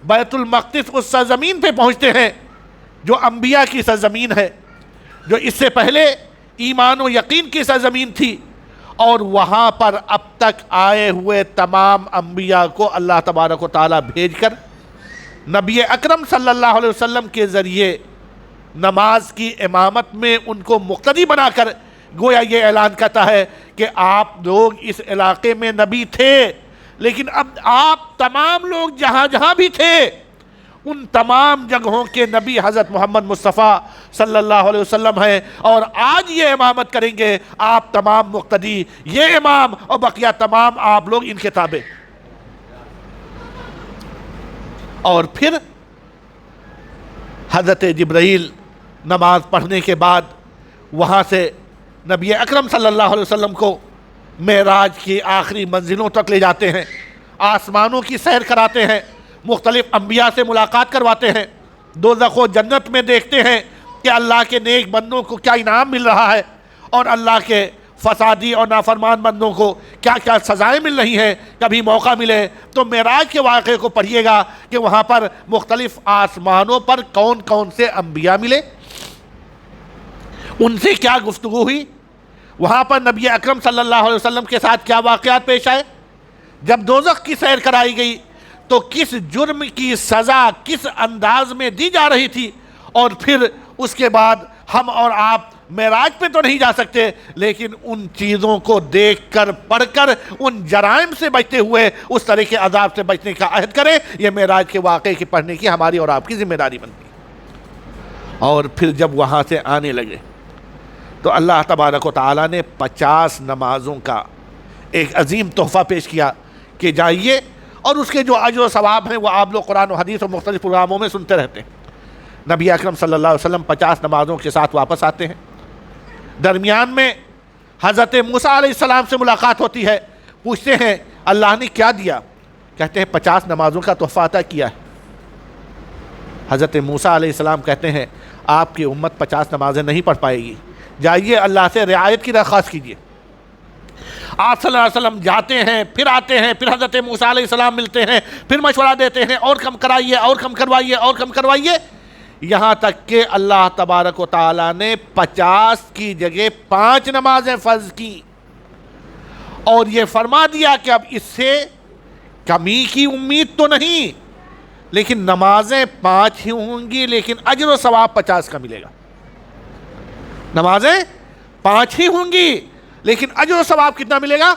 بیت المقدس اس سرزمین پہ پہنچتے ہیں جو انبیاء کی سرزمین ہے، جو اس سے پہلے ایمان و یقین کی سرزمین تھی، اور وہاں پر اب تک آئے ہوئے تمام انبیاء کو اللہ تبارک و تعالیٰ بھیج کر نبی اکرم صلی اللہ علیہ وسلم کے ذریعے نماز کی امامت میں ان کو مقتدی بنا کر گویا یہ اعلان کرتا ہے کہ آپ لوگ اس علاقے میں نبی تھے، لیکن اب آپ تمام لوگ جہاں جہاں بھی تھے ان تمام جگہوں کے نبی حضرت محمد مصطفیٰ صلی اللہ علیہ وسلم ہیں، اور آج یہ امامت کریں گے آپ تمام مقتدی، یہ امام اور بقیہ تمام آپ لوگ ان کے تابع۔ اور پھر حضرت جبرائیل نماز پڑھنے کے بعد وہاں سے نبی اکرم صلی اللہ علیہ وسلم کو معراج کی آخری منزلوں تک لے جاتے ہیں، آسمانوں کی سیر کراتے ہیں، مختلف انبیاء سے ملاقات کرواتے ہیں، دوزخ و جنت میں دیکھتے ہیں کہ اللہ کے نیک بندوں کو کیا انعام مل رہا ہے اور اللہ کے فسادی اور نافرمان بندوں کو کیا کیا سزائیں مل رہی ہیں۔ کبھی موقع ملے تو معراج کے واقعے کو پڑھیے گا کہ وہاں پر مختلف آسمانوں پر کون کون سے انبیاء ملے، ان سے کیا گفتگو ہوئی، وہاں پر نبی اکرم صلی اللہ علیہ وسلم کے ساتھ کیا واقعات پیش آئے، جب دوزخ کی سیر کرائی گئی تو کس جرم کی سزا کس انداز میں دی جا رہی تھی، اور پھر اس کے بعد ہم اور آپ معراج پہ تو نہیں جا سکتے لیکن ان چیزوں کو دیکھ کر پڑھ کر ان جرائم سے بچتے ہوئے اس طرح کے عذاب سے بچنے کا عہد کریں۔ یہ معراج کے واقعے کی پڑھنے کی ہماری اور آپ کی ذمہ داری بنتی ہے۔ اور پھر جب وہاں سے آنے لگے تو اللہ تبارک و تعالیٰ نے 50 نمازوں کا ایک عظیم تحفہ پیش کیا کہ جائیے، اور اس کے جو اجر و ثواب ہیں وہ آپ لوگ قرآن و حدیث اور مختلف پروگراموں میں سنتے رہتے ہیں۔ نبی اکرم صلی اللہ علیہ وسلم 50 نمازوں کے ساتھ واپس آتے ہیں، درمیان میں حضرت موسیٰ علیہ السلام سے ملاقات ہوتی ہے، پوچھتے ہیں اللہ نے کیا دیا، کہتے ہیں 50 نمازوں کا تحفہ عطا کیا ہے۔ حضرت موسیٰ علیہ السلام کہتے ہیں آپ کی امت 50 نمازیں نہیں پڑھ پائے گی، جائیے اللہ سے رعایت کی درخواست کیجیے۔ آپ صلی اللہ علیہ وسلم جاتے ہیں، پھر آتے ہیں، پھر حضرت موسیٰ علیہ السلام ملتے ہیں، پھر مشورہ دیتے ہیں اور کم کرائیے اور کم کروائیے اور کم کروائیے، یہاں تک کہ اللہ تبارک و تعالیٰ نے 50 کی جگہ 5 نمازیں فرض کی اور یہ فرما دیا کہ اب اس سے کمی کی امید تو نہیں، لیکن نمازیں 5 ہی ہوں گی لیکن اجر و ثواب 50 کا ملے گا۔ نمازیں 5 ہی ہوں گی لیکن اجر و ثواب کتنا ملے گا؟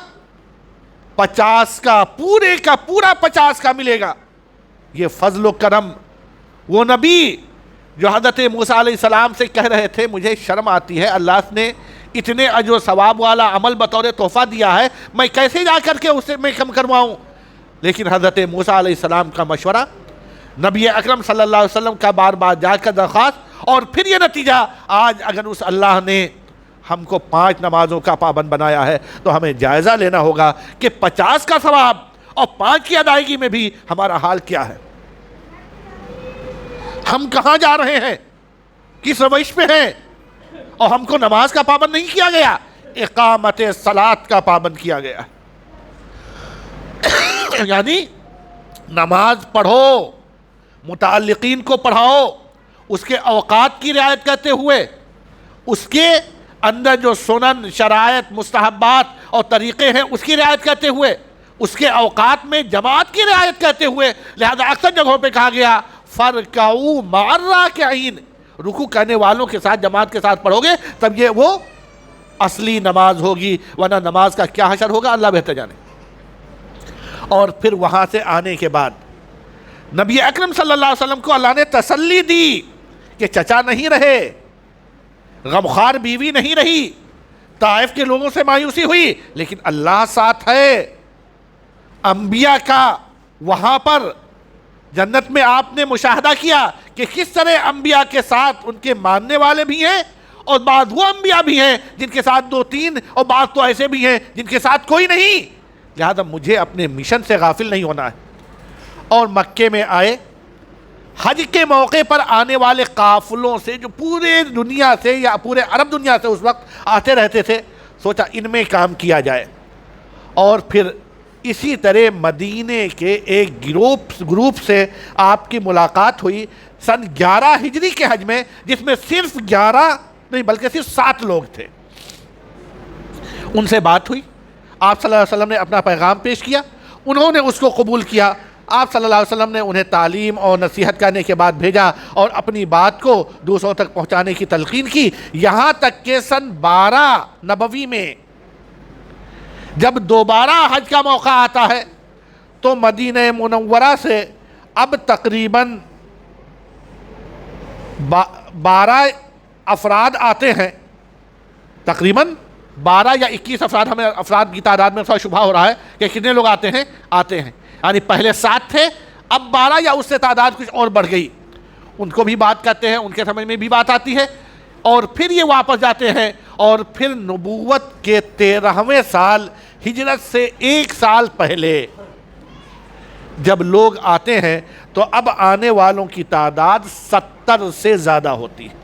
50 کا پورا 50 کا ملے گا۔ یہ فضل و کرم، وہ نبی جو حضرت موسیٰ علیہ السلام سے کہہ رہے تھے مجھے شرم آتی ہے، اللہ نے اتنے اجر و ثواب والا عمل بطور تحفہ دیا ہے، میں کیسے جا کر کے اسے میں کم کرواؤں، لیکن حضرت موسیٰ علیہ السلام کا مشورہ، نبی اکرم صلی اللہ علیہ وسلم کا بار بار جا کر درخواست، اور پھر یہ نتیجہ آج اگر اس اللہ نے ہم کو 5 نمازوں کا پابند بنایا ہے تو ہمیں جائزہ لینا ہوگا کہ 50 کا ثواب اور 5 کی ادائیگی میں بھی ہمارا حال کیا ہے، ہم کہاں جا رہے ہیں، کس روش پہ ہیں، اور ہم کو نماز کا پابند نہیں کیا گیا، اقامت صلاۃ کا پابند کیا گیا۔ یعنی نماز پڑھو، متعلقین کو پڑھاؤ، اس کے اوقات کی رعایت کرتے ہوئے، اس کے اندر جو سنن، شرائط، مستحبات اور طریقے ہیں اس کی رعایت کرتے ہوئے، اس کے اوقات میں جماعت کی رعایت کرتے ہوئے، لہذا اکثر جگہوں پہ کہا گیا فَرْكَعُوا مَعَ الرَّاكِعِينَ، رکوع کرنے والوں کے ساتھ جماعت کے ساتھ پڑھو گے تب یہ وہ اصلی نماز ہوگی، ورنہ نماز کا کیا حشر ہوگا اللہ بہتر جانے۔ اور پھر وہاں سے آنے کے بعد نبی اکرم صلی اللہ علیہ وسلم کو اللہ نے تسلی دی کہ چچا نہیں رہے، غمخوار بیوی نہیں رہی، طائف کے لوگوں سے مایوسی ہوئی لیکن اللہ ساتھ ہے۔ انبیاء کا وہاں پر جنت میں آپ نے مشاہدہ کیا کہ کس طرح انبیاء کے ساتھ ان کے ماننے والے بھی ہیں، اور بعض وہ انبیاء بھی ہیں جن کے ساتھ 2-3، اور بعض تو ایسے بھی ہیں جن کے ساتھ کوئی نہیں، لہذا مجھے اپنے مشن سے غافل نہیں ہونا ہے۔ اور مکے میں آئے، حج کے موقع پر آنے والے قافلوں سے جو پورے دنیا سے یا پورے عرب دنیا سے اس وقت آتے رہتے تھے، سوچا ان میں کام کیا جائے، اور پھر اسی طرح مدینے کے ایک گروپ سے آپ کی ملاقات ہوئی سن 11 ہجری کے حج میں، جس میں صرف 11 نہیں بلکہ صرف 7 لوگ تھے۔ ان سے بات ہوئی، آپ صلی اللہ علیہ وسلم نے اپنا پیغام پیش کیا، انہوں نے اس کو قبول کیا، آپ صلی اللہ علیہ وسلم نے انہیں تعلیم اور نصیحت کرنے کے بعد بھیجا اور اپنی بات کو دوسروں تک پہنچانے کی تلقین کی، یہاں تک کہ سن 12 نبوی میں جب دوبارہ حج کا موقع آتا ہے تو مدینہ منورہ سے اب تقریباً 12 افراد آتے ہیں، تقریباً 12 یا 21 افراد، ہمیں افراد کی تعداد میں تھوڑا شبہ ہو رہا ہے کہ کتنے لوگ آتے ہیں، یعنی پہلے 7 تھے، اب 12 یا اس سے تعداد کچھ اور بڑھ گئی۔ ان کو بھی بات کرتے ہیں، ان کے سمجھ میں بھی بات آتی ہے، اور پھر یہ واپس جاتے ہیں، اور پھر نبوت کے 13ویں سال ہجرت سے 1 سال پہلے جب لوگ آتے ہیں تو اب آنے والوں کی تعداد 70 سے زیادہ ہوتی ہے۔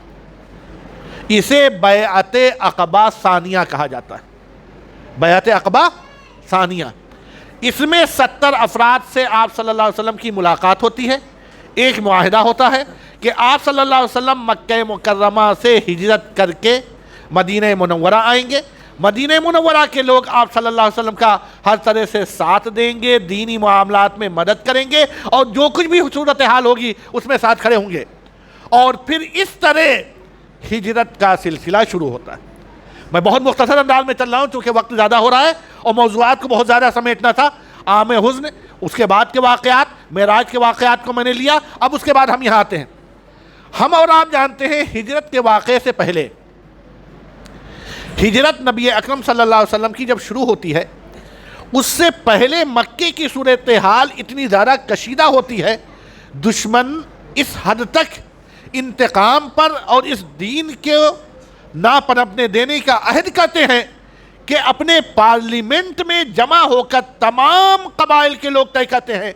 اسے بیعت عقبہ ثانیہ کہا جاتا ہے، بیعت عقبہ ثانیہ۔ اس میں 70 افراد سے آپ صلی اللہ علیہ وسلم کی ملاقات ہوتی ہے، ایک معاہدہ ہوتا ہے کہ آپ صلی اللہ علیہ وسلم مکہ مکرمہ سے ہجرت کر کے مدینہ منورہ آئیں گے، مدینہ منورہ کے لوگ آپ صلی اللہ علیہ وسلم کا ہر طرح سے ساتھ دیں گے، دینی معاملات میں مدد کریں گے، اور جو کچھ بھی صورتحال ہوگی اس میں ساتھ کھڑے ہوں گے، اور پھر اس طرح ہجرت کا سلسلہ شروع ہوتا ہے۔ میں بہت مختصر انداز میں چل رہا ہوں چونکہ وقت زیادہ ہو رہا ہے اور موضوعات کو بہت زیادہ سمیٹنا تھا۔ عام حزن، اس کے بعد کے واقعات، معراج کے واقعات کو میں نے لیا، اب اس کے بعد ہم یہاں آتے ہیں۔ ہم اور آپ جانتے ہیں ہجرت کے واقعے سے پہلے، ہجرت نبی اکرم صلی اللہ علیہ وسلم کی جب شروع ہوتی ہے، اس سے پہلے مکے کی صورتحال اتنی زیادہ کشیدہ ہوتی ہے، دشمن اس حد تک انتقام پر اور اس دین کے نہ پنپنے دینے کا عہد کرتے ہیں کہ اپنے پارلیمنٹ میں جمع ہو کر تمام قبائل کے لوگ طے کرتے ہیں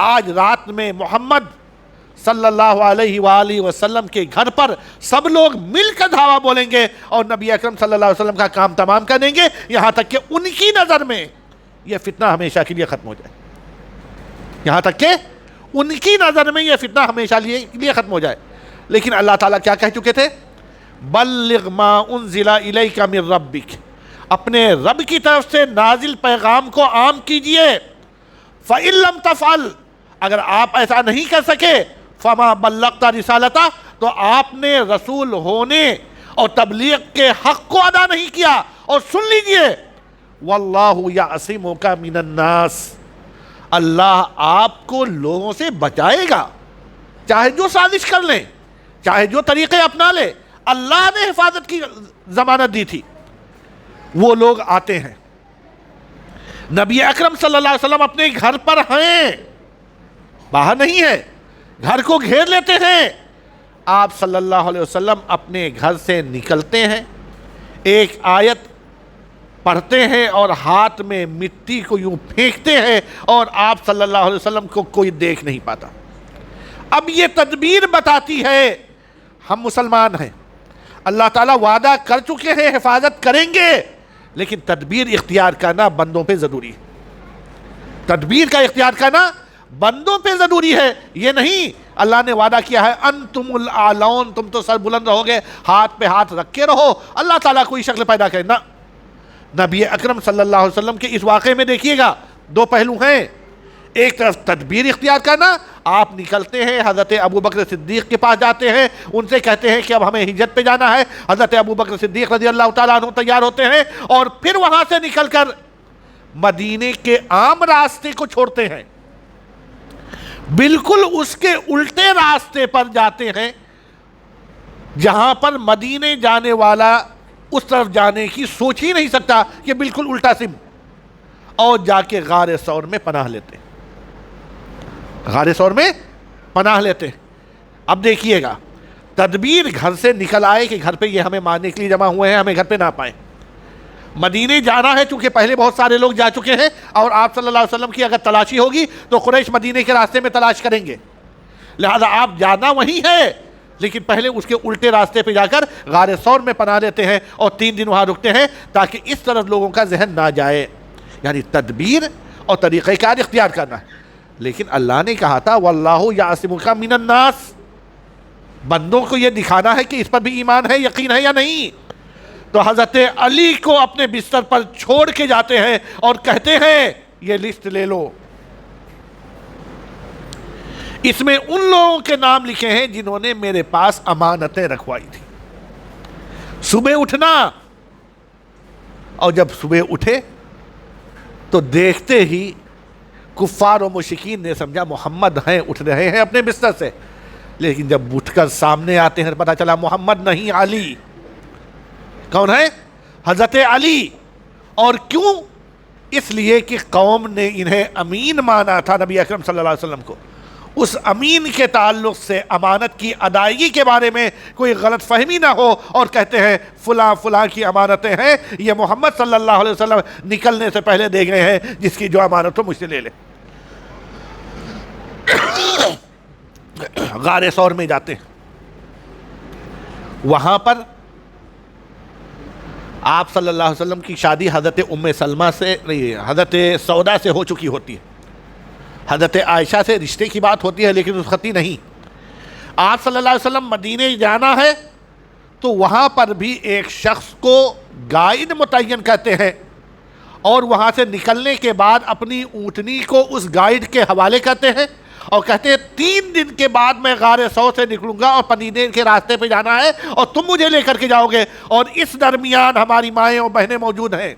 آج رات میں محمد صلی اللہ علیہ وآلہ وسلم کے گھر پر سب لوگ مل کر دھاوا بولیں گے اور نبی اکرم صلی اللہ علیہ وسلم کا کام تمام کر دیں گے، یہاں تک کہ ان کی نظر میں یہ فتنہ ہمیشہ کے لیے ختم ہو جائے، یہاں تک کہ ان کی نظر میں یہ فتنہ ہمیشہ کے لیے ختم ہو جائے۔ لیکن اللہ تعالیٰ کیا کہہ چکے تھے؟ بلغ ما انزل الیک من ربک، اپنے رب کی طرف سے نازل پیغام کو عام کیجئے۔ فَإِن لَمْ تَفْعَلْ، اگر آپ ایسا نہیں کر سکے، فَمَا بَلَّغْتَ رِسَالَتَهْ، تو آپ نے رسول ہونے اور تبلیغ کے حق کو ادا نہیں کیا۔ اور سن لیجئے، وَاللَّهُ يَعْصِمُكَ مِنَ النَّاسِ، اللہ آپ کو لوگوں سے بچائے گا، چاہے جو سازش کر لیں، چاہے جو طریقے اپنا لے، اللہ نے حفاظت کی ضمانت دی تھی۔ وہ لوگ آتے ہیں، نبی اکرم صلی اللہ علیہ وسلم اپنے گھر پر ہیں، باہر نہیں ہے، گھر کو گھیر لیتے ہیں۔ آپ صلی اللہ علیہ وسلم اپنے گھر سے نکلتے ہیں، ایک آیت پڑھتے ہیں اور ہاتھ میں مٹی کو یوں پھینکتے ہیں اور آپ صلی اللہ علیہ وسلم کو کوئی دیکھ نہیں پاتا۔ اب یہ تدبیر بتاتی ہے ہم مسلمان ہیں، اللہ تعالیٰ وعدہ کر چکے ہیں حفاظت کریں گے، لیکن تدبیر اختیار کرنا بندوں پہ ضروری ہے، تدبیر کا اختیار کرنا بندوں پہ ضروری ہے۔ یہ نہیں اللہ نے وعدہ کیا ہے انتم الاعلون، تم تو سر بلند رہو گے، ہاتھ پہ ہاتھ رکھ کے رہو، اللہ تعالیٰ کوئی شکل پیدا کرے نہ۔ نبی اکرم صلی اللہ علیہ وسلم کے اس واقعے میں دیکھیے گا دو پہلو ہیں، ایک طرف تدبیر اختیار کرنا، آپ نکلتے ہیں، حضرت ابوبکر صدیق کے پاس جاتے ہیں، ان سے کہتے ہیں کہ اب ہمیں ہجرت پہ جانا ہے، حضرت ابوبکر صدیق رضی اللہ تعالیٰ عنہ تیار ہوتے ہیں اور پھر وہاں سے نکل کر مدینے کے عام راستے کو چھوڑتے ہیں، بالکل اس کے الٹے راستے پر جاتے ہیں جہاں پر مدینے جانے والا اس طرف جانے کی سوچ ہی نہیں سکتا، کہ بالکل الٹا سم، اور جا کے غار ثور میں پناہ لیتے ہیں، غار ثور میں پناہ لیتے ہیں۔ اب دیکھیے گا تدبیر گھر سے نکل آئے کہ گھر پہ یہ ہمیں مارنے کے لیے جمع ہوئے ہیں، ہمیں گھر پہ نہ پائیں، مدینے جانا ہے چونکہ پہلے بہت سارے لوگ جا چکے ہیں اور آپ صلی اللہ علیہ وسلم کی اگر تلاشی ہوگی تو قریش مدینے کے راستے میں تلاش کریں گے، لہذا آپ جانا وہی ہے، لیکن پہلے اس کے الٹے راستے پہ جا کر غار ثور میں پناہ لیتے ہیں اور 3 دن وہاں رکتے ہیں تاکہ اس طرف لوگوں کا ذہن نہ جائے، یعنی تدبیر اور طریقہ کار اختیار کرنا ہے۔ لیکن اللہ نے کہا تھا واللہ یعصمک من الناس، بندوں کو یہ دکھانا ہے کہ اس پر بھی ایمان ہے، یقین ہے یا نہیں، تو حضرت علی کو اپنے بستر پر چھوڑ کے جاتے ہیں اور کہتے ہیں یہ لسٹ لے لو، اس میں ان لوگوں کے نام لکھے ہیں جنہوں نے میرے پاس امانتیں رکھوائی تھی۔ صبح اٹھنا، اور جب صبح اٹھے تو دیکھتے ہی کفار و مشرکین نے سمجھا محمد ہیں، اٹھ رہے ہیں اپنے بستر سے، لیکن جب اٹھ کر سامنے آتے ہیں پتہ چلا محمد نہیں، علی۔ کون ہے؟ حضرت علی۔ اور کیوں؟ اس لیے کہ قوم نے انہیں امین مانا تھا نبی اکرم صلی اللہ علیہ وسلم کو، اس امین کے تعلق سے امانت کی ادائیگی کے بارے میں کوئی غلط فہمی نہ ہو اور کہتے ہیں فلاں فلاں کی امانتیں ہیں، یہ محمد صلی اللہ علیہ وسلم نکلنے سے پہلے دے گئے ہیں، جس کی جو امانت ہو مجھ سے لے لے۔ غار ثور میں جاتے ہیں، وہاں پر آپ صلی اللہ علیہ وسلم کی شادی حضرت ام سلمہ سے نہیں، حضرت سودا سے ہو چکی ہوتی ہے۔ حضرت عائشہ سے رشتے کی بات ہوتی ہے لیکن رخصتی نہیں۔ آپ صلی اللہ علیہ وسلم مدینے جانا ہے تو وہاں پر بھی ایک شخص کو گائیڈ متعین کرتے ہیں، اور وہاں سے نکلنے کے بعد اپنی اونٹنی کو اس گائیڈ کے حوالے کرتے ہیں اور کہتے ہیں 3 دن کے بعد میں غار ثور سے نکلوں گا اور مدینے کے راستے پہ جانا ہے اور تم مجھے لے کر کے جاؤ گے، اور اس درمیان ہماری مائیں اور بہنیں موجود ہیں۔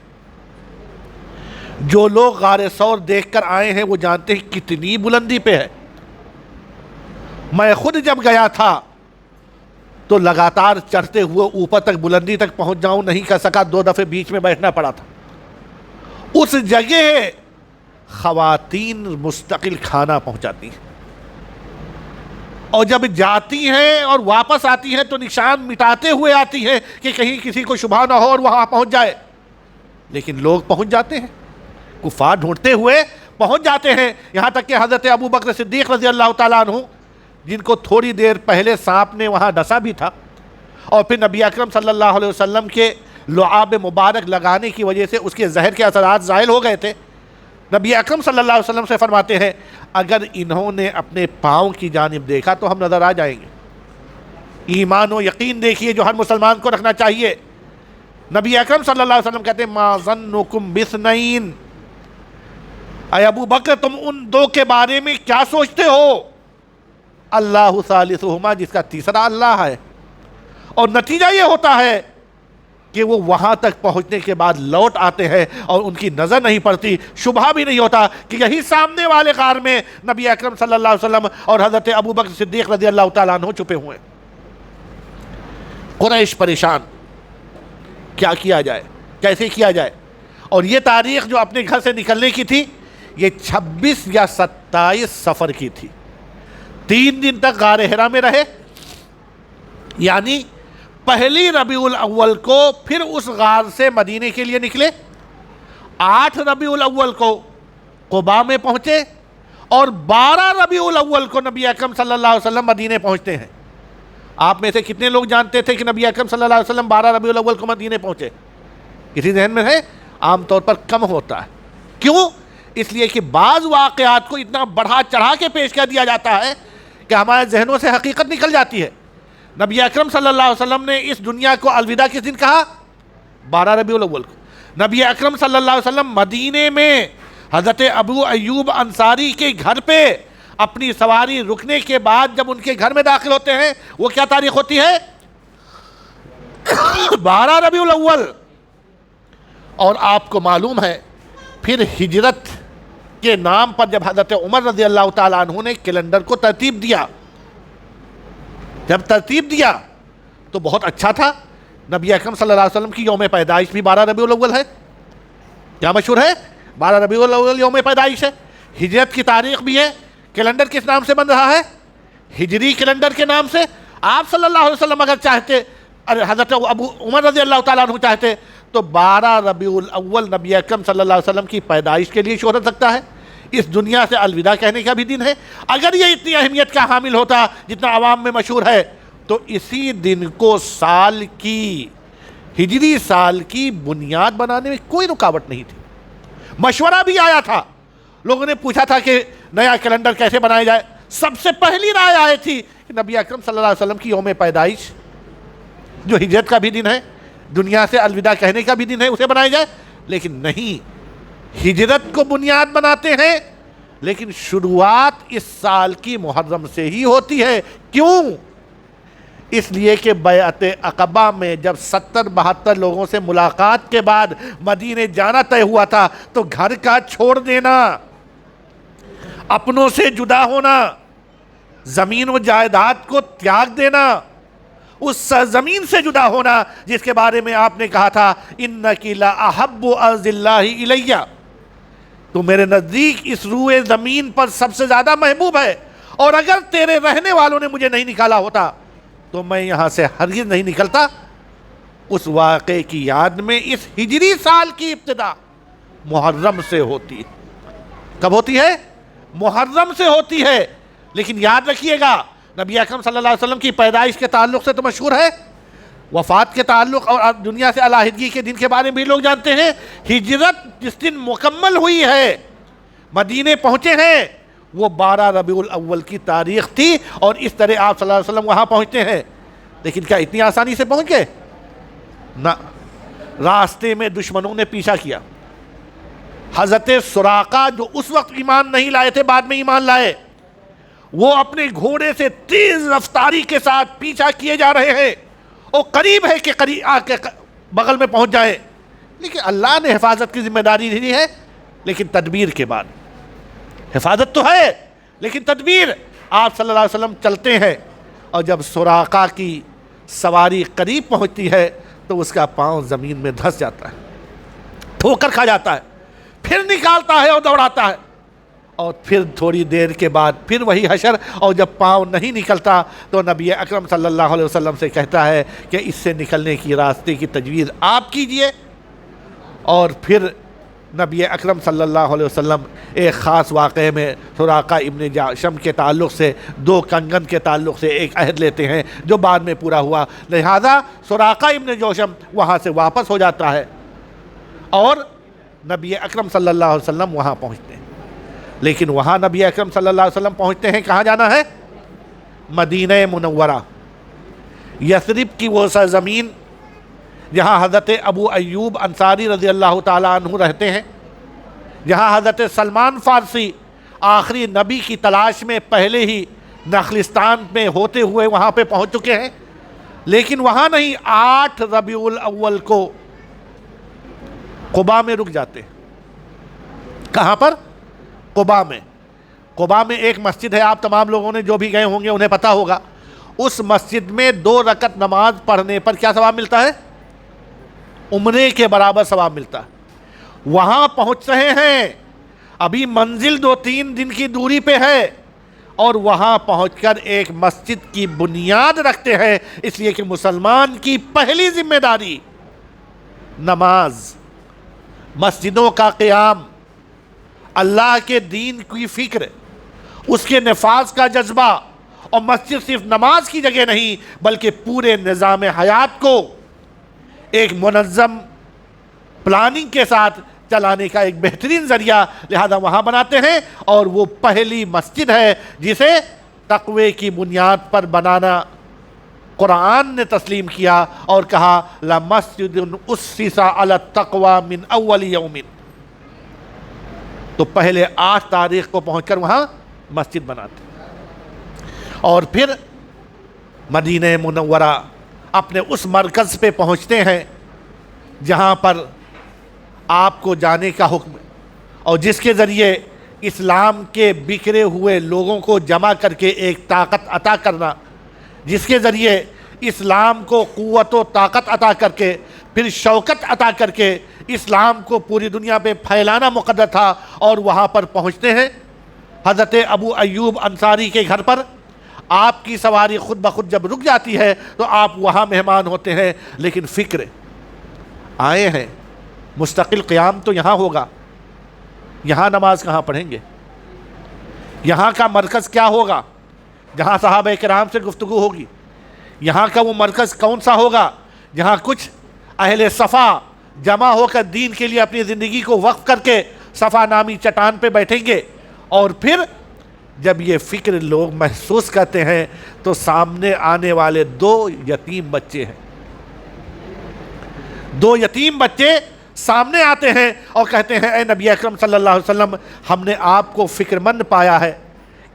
جو لوگ غار ثور دیکھ کر آئے ہیں وہ جانتے ہیں کتنی بلندی پہ ہے۔ میں خود جب گیا تھا تو لگاتار چڑھتے ہوئے اوپر تک بلندی تک پہنچ جاؤں نہیں کر سکا، 2 دفعے بیچ میں بیٹھنا پڑا تھا۔ اس جگہ خواتین مستقل کھانا پہنچاتی ہیں، اور جب جاتی ہیں اور واپس آتی ہیں تو نشان مٹاتے ہوئے آتی ہیں کہ کہیں کسی کو شبہ نہ ہو اور وہاں پہنچ جائے، لیکن لوگ پہنچ جاتے ہیں، کفار ڈھونڈتے ہوئے پہنچ جاتے ہیں۔ یہاں تک کہ حضرت ابو بکر صدیق رضی اللہ تعالیٰ عنہ، جن کو تھوڑی دیر پہلے سانپ نے وہاں ڈسا بھی تھا اور پھر نبی اکرم صلی اللہ علیہ وسلم کے لعاب مبارک لگانے کی وجہ سے اس کے زہر کے اثرات زائل ہو گئے تھے، نبی اکرم صلی اللہ علیہ وسلم سے فرماتے ہیں اگر انہوں نے اپنے پاؤں کی جانب دیکھا تو ہم نظر آ جائیں گے۔ ایمان و یقین دیکھیے جو ہر مسلمان کو رکھنا چاہیے۔ نبی اکرم صلی اللہ علیہ وسلم کہتے ہیں ما ظنکم باثنین، اے ابو بکر تم ان 2 کے بارے میں کیا سوچتے ہو؟ اللہ ثالثہما، جس کا تیسرا اللہ ہے۔ اور نتیجہ یہ ہوتا ہے کہ وہ وہاں تک پہنچنے کے بعد لوٹ آتے ہیں اور ان کی نظر نہیں پڑتی، شبہ بھی نہیں ہوتا کہ یہی سامنے والے غار میں نبی اکرم صلی اللہ علیہ وسلم اور حضرت ابو بکر صدیق رضی اللہ تعالیٰ عنہ چھپے ہوئے۔ قریش پریشان، کیا کیا جائے، کیسے کیا جائے؟ اور یہ تاریخ جو اپنے گھر سے نکلنے کی تھی یہ 26 یا 27 سفر کی تھی۔ 3 دن تک غار حرا میں رہے، یعنی پہلی ربیع الاول کو پھر اس غار سے مدینے کے لیے نکلے، 8 ربیع الاول کو قباء میں پہنچے، اور 12 ربیع الاول کو نبی اکرم صلی اللہ علیہ وسلم مدینے پہنچتے ہیں۔ آپ میں سے کتنے لوگ جانتے تھے کہ نبی اکرم صلی اللہ علیہ وسلم 12 ربیع الاول کو مدینے پہنچے؟ کسی ذہن میں ہے؟ عام طور پر کم ہوتا ہے۔ کیوں؟ اس لیے کہ بعض واقعات کو اتنا بڑھا چڑھا کے پیش کر دیا جاتا ہے کہ ہمارے ذہنوں سے حقیقت نکل جاتی ہے۔ نبی اکرم صلی اللہ علیہ وسلم نے اس دنیا کو الوداع کس دن کہا؟ 12 ربیع الاول کو۔ نبی اکرم صلی اللہ علیہ وسلم مدینے میں حضرت ابو ایوب انصاری کے گھر پہ اپنی سواری رکنے کے بعد جب ان کے گھر میں داخل ہوتے ہیں، وہ کیا تاریخ ہوتی ہے؟ 12 ربیع الاول۔ اور آپ کو معلوم ہے پھر ہجرت کے نام پر جب حضرت عمر رضی اللہ تعالیٰ عنہ نے کیلنڈر کو ترتیب دیا، جب ترتیب دیا تو بہت اچھا تھا۔ نبی اکرم صلی اللہ علیہ وسلم کی یوم پیدائش بھی 12 ربیع الاول ہے۔ کیا مشہور ہے؟ 12 ربیع الاول یوم پیدائش ہے۔ ہجرت کی تاریخ بھی ہے۔ کیلنڈر کس نام سے بن رہا ہے؟ ہجری کیلنڈر کے نام سے۔ آپ صلی اللہ علیہ وسلم اگر چاہتے، حضرت ابو عمر رضی اللہ تعالیٰ عنہ چاہتے تو 12 ربیع الاول نبی اکرم صلی اللہ علیہ وسلم کی پیدائش کے لیے شہرت رکھتا ہے، اس دنیا سے الوداع کہنے کا بھی دن ہے۔ اگر یہ اتنی اہمیت کا حامل ہوتا جتنا عوام میں مشہور ہے تو اسی دن کو سال کی، ہجری سال کی بنیاد بنانے میں کوئی رکاوٹ نہیں تھی۔ مشورہ بھی آیا تھا، لوگوں نے پوچھا تھا کہ نیا کیلنڈر کیسے بنایا جائے۔ سب سے پہلی رائے آئی تھی کہ نبی اکرم صلی اللہ علیہ وسلم کی یوم پیدائش جو ہجرت کا بھی دن ہے، دنیا سے الوداع کہنے کا بھی دن ہے، اسے بنایا جائے۔ لیکن نہیں، ہجرت کو بنیاد بناتے ہیں لیکن شروعات اس سال کی محرم سے ہی ہوتی ہے۔ کیوں؟ اس لیے کہ بیعت عقبہ میں جب 70-72 لوگوں سے ملاقات کے بعد مدینے جانا طے ہوا تھا تو گھر کا چھوڑ دینا، اپنوں سے جدا ہونا، زمین و جائیداد کو تیاگ دینا، اس سرزمین سے جدا ہونا جس کے بارے میں آپ نے کہا تھا اِنَّكِ لَأَحَبُّ أَرْضِ اللَّهِ إِلَيَّ، تو میرے نزدیک اس روئے زمین پر سب سے زیادہ محبوب ہے، اور اگر تیرے رہنے والوں نے مجھے نہیں نکالا ہوتا تو میں یہاں سے ہرگز نہیں نکلتا۔ اس واقعے کی یاد میں اس ہجری سال کی ابتدا محرم سے ہوتی ہے۔ کب ہوتی ہے؟ محرم سے ہوتی ہے۔ لیکن یاد رکھیے گا، نبی اکرم صلی اللہ علیہ وسلم کی پیدائش کے تعلق سے تو مشہور ہے، وفات کے تعلق اور دنیا سے علیحدگی کے دن کے بارے میں بھی لوگ جانتے ہیں۔ ہجرت جس دن مکمل ہوئی ہے، مدینے پہنچے ہیں، وہ 12 ربیع الاول کی تاریخ تھی، اور اس طرح آپ صلی اللہ علیہ وسلم وہاں پہنچتے ہیں۔ لیکن کیا اتنی آسانی سے پہنچ گئے؟ نہ، راستے میں دشمنوں نے پیچھا کیا۔ حضرت سراقہ جو اس وقت ایمان نہیں لائے تھے، بعد میں ایمان لائے، وہ اپنے گھوڑے سے تیز رفتاری کے ساتھ پیچھا کیے جا رہے ہیں، اور قریب ہے کہ قریب آ کے بغل میں پہنچ جائے، لیکن اللہ نے حفاظت کی ذمہ داری دی ہے، لیکن تدبیر کے بعد۔ حفاظت تو ہے لیکن تدبیر۔ آپ صلی اللہ علیہ وسلم چلتے ہیں، اور جب سراقہ کی سواری قریب پہنچتی ہے تو اس کا پاؤں زمین میں دھس جاتا ہے، ٹھوکر کھا جاتا ہے، پھر نکالتا ہے اور دوڑاتا ہے، اور پھر تھوڑی دیر کے بعد پھر وہی حشر، اور جب پاؤں نہیں نکلتا تو نبی اکرم صلی اللہ علیہ وسلم سے کہتا ہے کہ اس سے نکلنے کی راستے کی تجویز آپ کیجئے۔ اور پھر نبی اکرم صلی اللہ علیہ وسلم ایک خاص واقعے میں سراقہ ابن جاشم کے تعلق سے، 2 کنگن کے تعلق سے ایک عہد لیتے ہیں جو بعد میں پورا ہوا، لہذا سراقہ ابن جوشم وہاں سے واپس ہو جاتا ہے، اور نبی اکرم صلی اللہ علیہ وسلم وہاں پہنچتے ہیں۔ لیکن وہاں نبی اکرم صلی اللہ علیہ وسلم پہنچتے ہیں، کہاں جانا ہے؟ مدینہ منورہ، یثرب کی وہ سرزمین جہاں حضرت ابو ایوب انصاری رضی اللہ تعالیٰ عنہ رہتے ہیں، جہاں حضرت سلمان فارسی آخری نبی کی تلاش میں پہلے ہی نخلستان میں ہوتے ہوئے وہاں پہ پہنچ چکے ہیں۔ لیکن وہاں نہیں، 8 ربیع الاول کو قباء میں رک جاتے ہیں۔ کہاں پر؟ قباء میں۔ قباء میں ایک مسجد ہے، آپ تمام لوگوں نے جو بھی گئے ہوں گے انہیں پتہ ہوگا، اس مسجد میں 2 رکعت نماز پڑھنے پر کیا ثواب ملتا ہے؟ عمرے کے برابر ثواب ملتا ہے۔ وہاں پہنچ رہے ہیں، ابھی منزل 2-3 دن کی دوری پہ ہے، اور وہاں پہنچ کر ایک مسجد کی بنیاد رکھتے ہیں، اس لیے کہ مسلمان کی پہلی ذمہ داری نماز، مسجدوں کا قیام، اللہ کے دین کی فکر، اس کے نفاذ کا جذبہ، اور مسجد صرف نماز کی جگہ نہیں بلکہ پورے نظام حیات کو ایک منظم پلاننگ کے ساتھ چلانے کا ایک بہترین ذریعہ، لہذا وہاں بناتے ہیں، اور وہ پہلی مسجد ہے جسے تقوی کی بنیاد پر بنانا قرآن نے تسلیم کیا، اور کہا لَمَسْجِدٌ أُسِّسَ عَلَى التَّقْوَى مِنْ أَوَّلِ يَوْمٍ۔ تو پہلے 8 تاریخ کو پہنچ کر وہاں مسجد بناتے، اور پھر مدینہ منورہ اپنے اس مرکز پہ پہنچتے ہیں جہاں پر آپ کو جانے کا حکم ہے، اور جس کے ذریعے اسلام کے بکھرے ہوئے لوگوں کو جمع کر کے ایک طاقت عطا کرنا، جس کے ذریعے اسلام کو قوت و طاقت عطا کر کے پھر شوکت عطا کر کے اسلام کو پوری دنیا پہ پھیلانا مقدر تھا، اور وہاں پر پہنچتے ہیں حضرت ابو ایوب انصاری کے گھر پر۔ آپ کی سواری خود بخود جب رک جاتی ہے تو آپ وہاں مہمان ہوتے ہیں، لیکن فکر آئے ہیں، مستقل قیام تو یہاں ہوگا، یہاں نماز کہاں پڑھیں گے؟ یہاں کا مرکز کیا ہوگا جہاں صحابہ کرام سے گفتگو ہوگی؟ یہاں کا وہ مرکز کون سا ہوگا جہاں کچھ اہل صفا جمع ہو کر دین کے لیے اپنی زندگی کو وقف کر کے صفا نامی چٹان پہ بیٹھیں گے؟ اور پھر جب یہ فکر لوگ محسوس کرتے ہیں تو سامنے آنے والے 2 یتیم بچے ہیں، 2 یتیم بچے سامنے آتے ہیں اور کہتے ہیں اے نبی اکرم صلی اللہ علیہ وسلم، ہم نے آپ کو فکر مند پایا ہے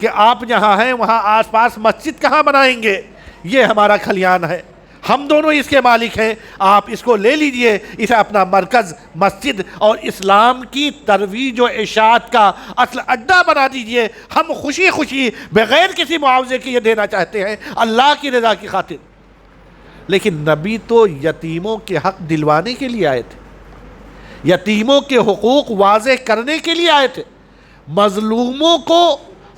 کہ آپ جہاں ہیں وہاں آس پاس مسجد کہاں بنائیں گے؟ یہ ہمارا کھلیان ہے، ہم دونوں اس کے مالک ہیں، آپ اس کو لے لیجئے، اسے اپنا مرکز، مسجد اور اسلام کی ترویج و اشاعت کا اصل اڈا بنا دیجئے۔ ہم خوشی خوشی بغیر کسی معاوضے کے یہ دینا چاہتے ہیں اللہ کی رضا کی خاطر۔ لیکن نبی تو یتیموں کے حق دلوانے کے لیے آئے تھے، یتیموں کے حقوق واضح کرنے کے لیے آئے تھے، مظلوموں کو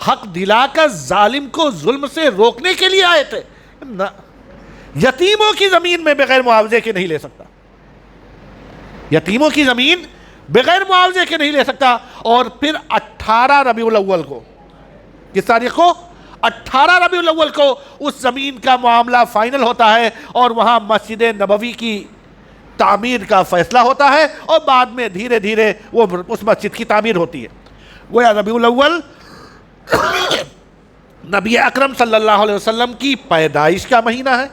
حق دلا کر ظالم کو ظلم سے روکنے کے لیے آئے تھے. یتیموں کی زمین میں بغیر معاوضے کے نہیں لے سکتا, یتیموں کی زمین بغیر معاوضے کے نہیں لے سکتا. اور پھر 18 ربیع الاول کو, کس تاریخ کو؟ 18 ربیع الاول کو اس زمین کا معاملہ فائنل ہوتا ہے اور وہاں مسجد نبوی کی تعمیر کا فیصلہ ہوتا ہے اور بعد میں دھیرے دھیرے وہ اس مسجد کی تعمیر ہوتی ہے. گویا ربیع الاول نبی اکرم صلی اللہ علیہ وسلم کی پیدائش کا مہینہ ہے,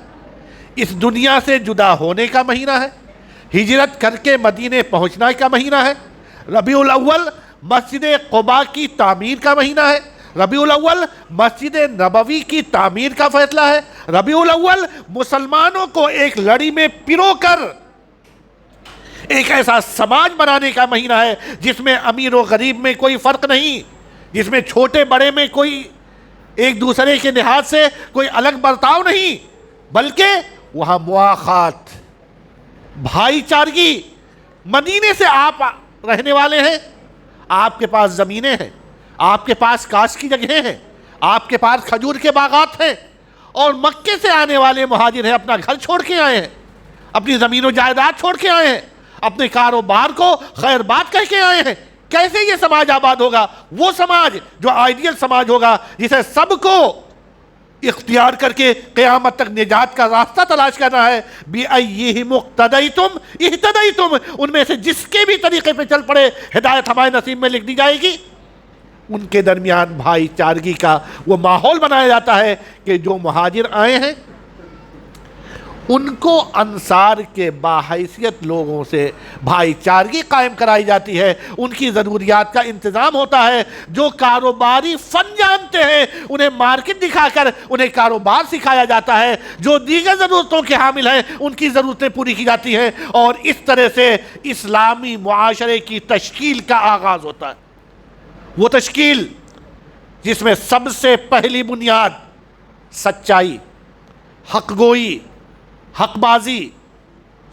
اس دنیا سے جدا ہونے کا مہینہ ہے, ہجرت کر کے مدینے پہنچنے کا مہینہ ہے. ربیع الاول مسجد قباء کی تعمیر کا مہینہ ہے. ربیع الاول مسجد نبوی کی تعمیر کا فیصلہ ہے. ربیع الاول مسلمانوں کو ایک لڑی میں پرو کر ایک ایسا سماج بنانے کا مہینہ ہے جس میں امیر و غریب میں کوئی فرق نہیں, جس میں چھوٹے بڑے میں کوئی ایک دوسرے کے لحاظ سے کوئی الگ برتاؤ نہیں, بلکہ وہاں مواخات, بھائی چارگی. مدینے سے آپ رہنے والے ہیں, آپ کے پاس زمینیں ہیں, آپ کے پاس کاشت کی جگہیں ہیں, آپ کے پاس کھجور کے باغات ہیں, اور مکے سے آنے والے مہاجر ہیں, اپنا گھر چھوڑ کے آئے ہیں, اپنی زمین و جائیداد چھوڑ کے آئے ہیں, اپنے کاروبار کو خیر بات کہہ کے آئے ہیں. کیسے یہ سماج آباد ہوگا؟ وہ سماج جو آئیڈیل سماج ہوگا جسے سب کو اختیار کر کے قیامت تک نجات کا راستہ تلاش کرنا ہے. بِأَيِّهِمْ اقْتَدَيْتُمْ اهْتَدَيْتُمْ, ان میں سے جس کے بھی طریقے پہ چل پڑے ہدایت ہمارے نصیب میں لکھ دی جائے گی. ان کے درمیان بھائی چارگی کا وہ ماحول بنایا جاتا ہے کہ جو مہاجر آئے ہیں ان کو انصار کے باحیثیت لوگوں سے بھائی چارگی قائم کرائی جاتی ہے, ان کی ضروریات کا انتظام ہوتا ہے. جو کاروباری فن جانتے ہیں انہیں مارکیٹ دکھا کر انہیں کاروبار سکھایا جاتا ہے, جو دیگر ضرورتوں کے حامل ہیں ان کی ضرورتیں پوری کی جاتی ہیں, اور اس طرح سے اسلامی معاشرے کی تشکیل کا آغاز ہوتا ہے. وہ تشکیل جس میں سب سے پہلی بنیاد سچائی, حق گوئی, حق بازی,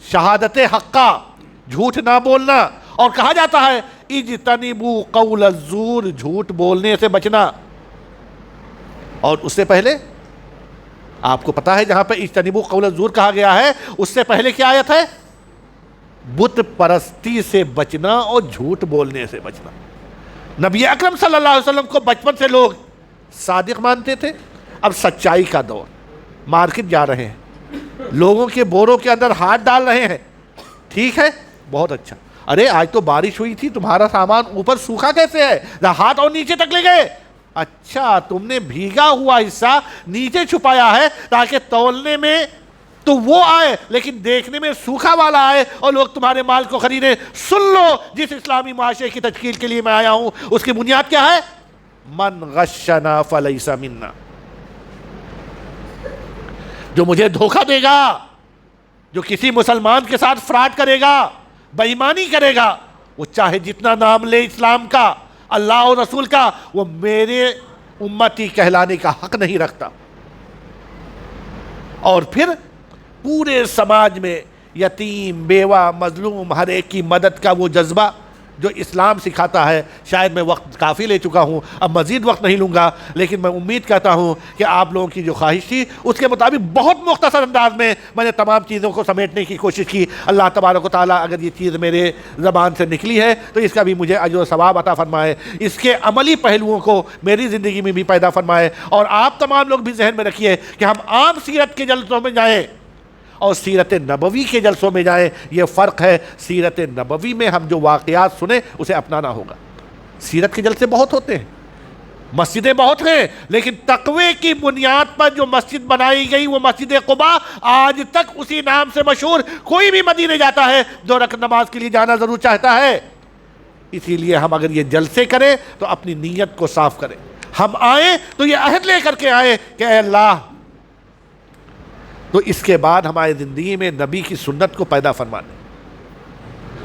شہادت حقہ, جھوٹ نہ بولنا, اور کہا جاتا ہے اجتنبوا قول الزور, جھوٹ بولنے سے بچنا. اور اس سے پہلے آپ کو پتا ہے جہاں پہ اجتنبوا قول الزور کہا گیا ہے اس سے پہلے کیا آیت ہے؟ بت پرستی سے بچنا اور جھوٹ بولنے سے بچنا. نبی اکرم صلی اللہ علیہ وسلم کو بچپن سے لوگ صادق مانتے تھے. اب سچائی کا دور, مارکیٹ جا رہے ہیں, لوگوں کے بوروں کے اندر ہاتھ ڈال رہے ہیں, ٹھیک ہے بہت اچھا, ارے آج تو بارش ہوئی تھی, تمہارا سامان اوپر سوکھا کیسے ہے؟ ہاتھ اور نیچے تک لے گئے. اچھا تم نے بھیگا ہوا حصہ نیچے چھپایا ہے تاکہ تولنے میں تو وہ آئے لیکن دیکھنے میں سوکھا والا آئے اور لوگ تمہارے مال کو خریدیں. سن لو, جس اسلامی معاشرے کی تشکیل کے لیے میں آیا ہوں اس کی بنیاد کیا ہے؟ من غشنا فلیس منا. جو مجھے دھوکہ دے گا, جو کسی مسلمان کے ساتھ فراڈ کرے گا, بے ایمانی کرے گا, وہ چاہے جتنا نام لے اسلام کا, اللہ اور رسول کا, وہ میرے امتی کہلانے کا حق نہیں رکھتا. اور پھر پورے سماج میں یتیم, بیوہ, مظلوم, ہر ایک کی مدد کا وہ جذبہ جو اسلام سکھاتا ہے. شاید میں وقت کافی لے چکا ہوں, اب مزید وقت نہیں لوں گا, لیکن میں امید کرتا ہوں کہ آپ لوگوں کی جو خواہش تھی اس کے مطابق بہت مختصر انداز میں نے تمام چیزوں کو سمیٹنے کی کوشش کی. اللہ تبارک و تعالیٰ اگر یہ چیز میرے زبان سے نکلی ہے تو اس کا بھی مجھے اجر و ثواب عطا فرمائے, اس کے عملی پہلوؤں کو میری زندگی میں بھی پیدا فرمائے. اور آپ تمام لوگ بھی ذہن میں رکھیے کہ ہم عام سیرت کے جلسوں میں جائیں اور سیرت نبوی کے جلسوں میں جائیں, یہ فرق ہے. سیرت نبوی میں ہم جو واقعات سنیں اسے اپنانا ہوگا. سیرت کے جلسے بہت ہوتے ہیں, مسجدیں بہت ہیں, لیکن تقوی کی بنیاد پر جو مسجد بنائی گئی وہ مسجد قباء آج تک اسی نام سے مشہور. کوئی بھی مدینے جاتا ہے 2 رکعت نماز کے لیے جانا ضرور چاہتا ہے. اسی لیے ہم اگر یہ جلسے کریں تو اپنی نیت کو صاف کریں. ہم آئیں تو یہ عہد لے کر کے آئیں کہ اے اللہ, تو اس کے بعد ہماری زندگی میں نبی کی سنت کو پیدا فرمانے.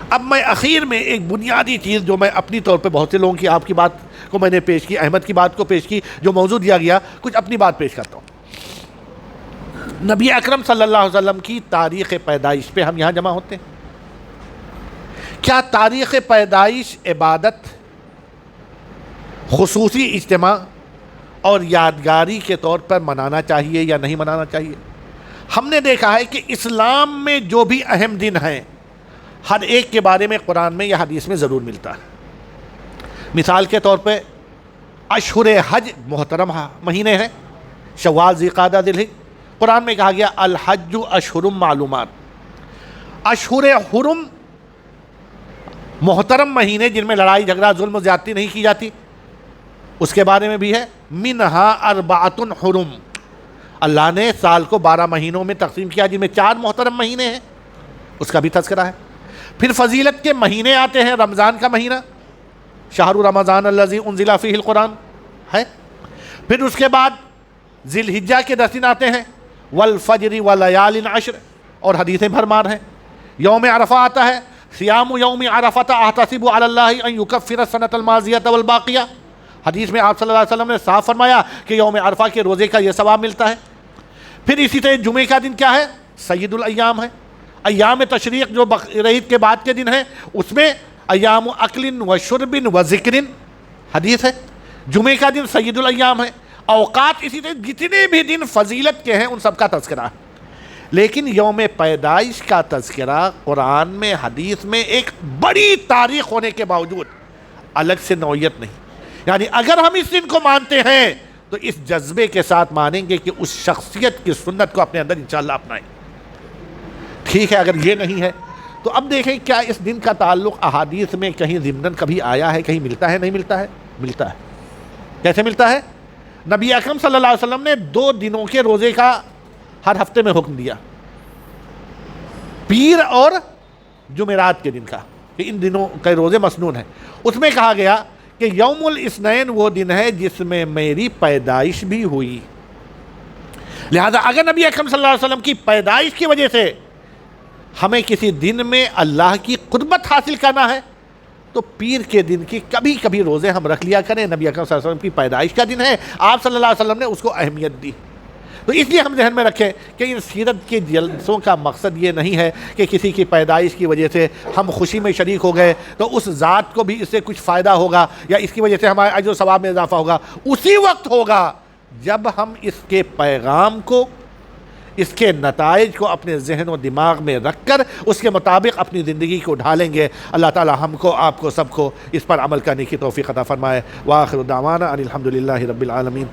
اب میں اخیر میں ایک بنیادی چیز جو میں اپنی طور پہ بہت سے لوگوں کی, آپ کی بات کو میں نے پیش کی, احمد کی بات کو پیش کی, جو موضوع دیا گیا, کچھ اپنی بات پیش کرتا ہوں. نبی اکرم صلی اللہ علیہ وسلم کی تاریخ پیدائش پہ ہم یہاں جمع ہوتے ہیں. کیا تاریخ پیدائش عبادت, خصوصی اجتماع, اور یادگاری کے طور پر منانا چاہیے یا نہیں منانا چاہیے؟ ہم نے دیکھا ہے کہ اسلام میں جو بھی اہم دن ہیں ہر ایک کے بارے میں قرآن میں یا حدیث میں ضرور ملتا ہے۔ مثال کے طور پہ اشہر حج محترم مہینے ہیں، شوال، ذوالقعدہ، ذی الحجہ۔ قرآن میں کہا گیا الحج اشہر معلومات، اشہر حرم محترم مہینے جن میں لڑائی جھگڑا ظلم و زیادتی نہیں کی جاتی، اس کے بارے میں بھی ہے منہا اربعۃ حرم۔ اللہ نے سال کو 12 مہینوں میں تقسیم کیا جن میں 4 محترم مہینے ہیں، اس کا بھی تذکرہ ہے۔ پھر فضیلت کے مہینے آتے ہیں، رمضان کا مہینہ شہر رمضان الذی انزل فیہ القرآن ہے۔ پھر اس کے بعد ذی الحجہ کے 10 دن آتے ہیں، والفجر ولیال عشر، اور حدیثیں بھرمار ہیں۔ یوم عرفہ آتا ہے، صیام یوم عرفہ احتسب علی اللہ ان یکفر السنۃ الماضیۃ والباقیہ۔ حدیث میں آپ صلی اللہ علیہ وسلم نے صاف فرمایا کہ یوم عرفہ کے روزے کا یہ ثواب ملتا ہے۔ پھر اسی طرح جمعے کا دن کیا ہے؟ سید الایام ہے۔ ایام تشریق جو بقرعید کے بعد کے دن ہیں اس میں ایام اکل و شرب و ذکر حدیث ہے۔ جمعے کا دن سید الایام ہے۔ اوقات اسی طرح جتنے بھی دن فضیلت کے ہیں ان سب کا تذکرہ ہے، لیکن یوم پیدائش کا تذکرہ قرآن میں حدیث میں ایک بڑی تاریخ ہونے کے باوجود الگ سے نوعیت نہیں۔ یعنی اگر ہم اس دن کو مانتے ہیں تو اس جذبے کے ساتھ مانیں گے کہ اس شخصیت کی سنت کو اپنے اندر انشاءاللہ اپنائیں۔ ٹھیک ہے، اگر یہ نہیں ہے تو اب دیکھیں کیا اس دن کا تعلق احادیث میں کہیں ضمناً کبھی آیا ہے، کہیں ملتا ہے؟ نہیں ملتا ہے؟ ملتا ہے۔ کیسے ملتا ہے؟ نبی اکرم صلی اللہ علیہ وسلم نے 2 دنوں کے روزے کا ہر ہفتے میں حکم دیا، پیر اور جمعرات کے دن کا، کہ ان دنوں کے روزے مسنون ہیں۔ اس میں کہا گیا کہ یوم الاثنین وہ دن ہے جس میں میری پیدائش بھی ہوئی، لہذا اگر نبی اکرم صلی اللہ علیہ وسلم کی پیدائش کی وجہ سے ہمیں کسی دن میں اللہ کی قربت حاصل کرنا ہے تو پیر کے دن کی کبھی کبھی روزے ہم رکھ لیا کریں۔ نبی اکرم صلی اللہ علیہ وسلم کی پیدائش کا دن ہے، آپ صلی اللہ علیہ وسلم نے اس کو اہمیت دی، تو اس لیے ہم ذہن میں رکھیں کہ ان سیرت کے جلسوں کا مقصد یہ نہیں ہے کہ کسی کی پیدائش کی وجہ سے ہم خوشی میں شریک ہو گئے تو اس ذات کو بھی اس سے کچھ فائدہ ہوگا یا اس کی وجہ سے ہمارے اجر و ثواب میں اضافہ ہوگا۔ اسی وقت ہوگا جب ہم اس کے پیغام کو، اس کے نتائج کو اپنے ذہن و دماغ میں رکھ کر اس کے مطابق اپنی زندگی کو ڈھالیں گے۔ اللہ تعالی ہم کو، آپ کو، سب کو اس پر عمل کرنے کی توفیق عطا فرمائے۔ وآخر دعوانا ان الحمد للہ رب العالمین۔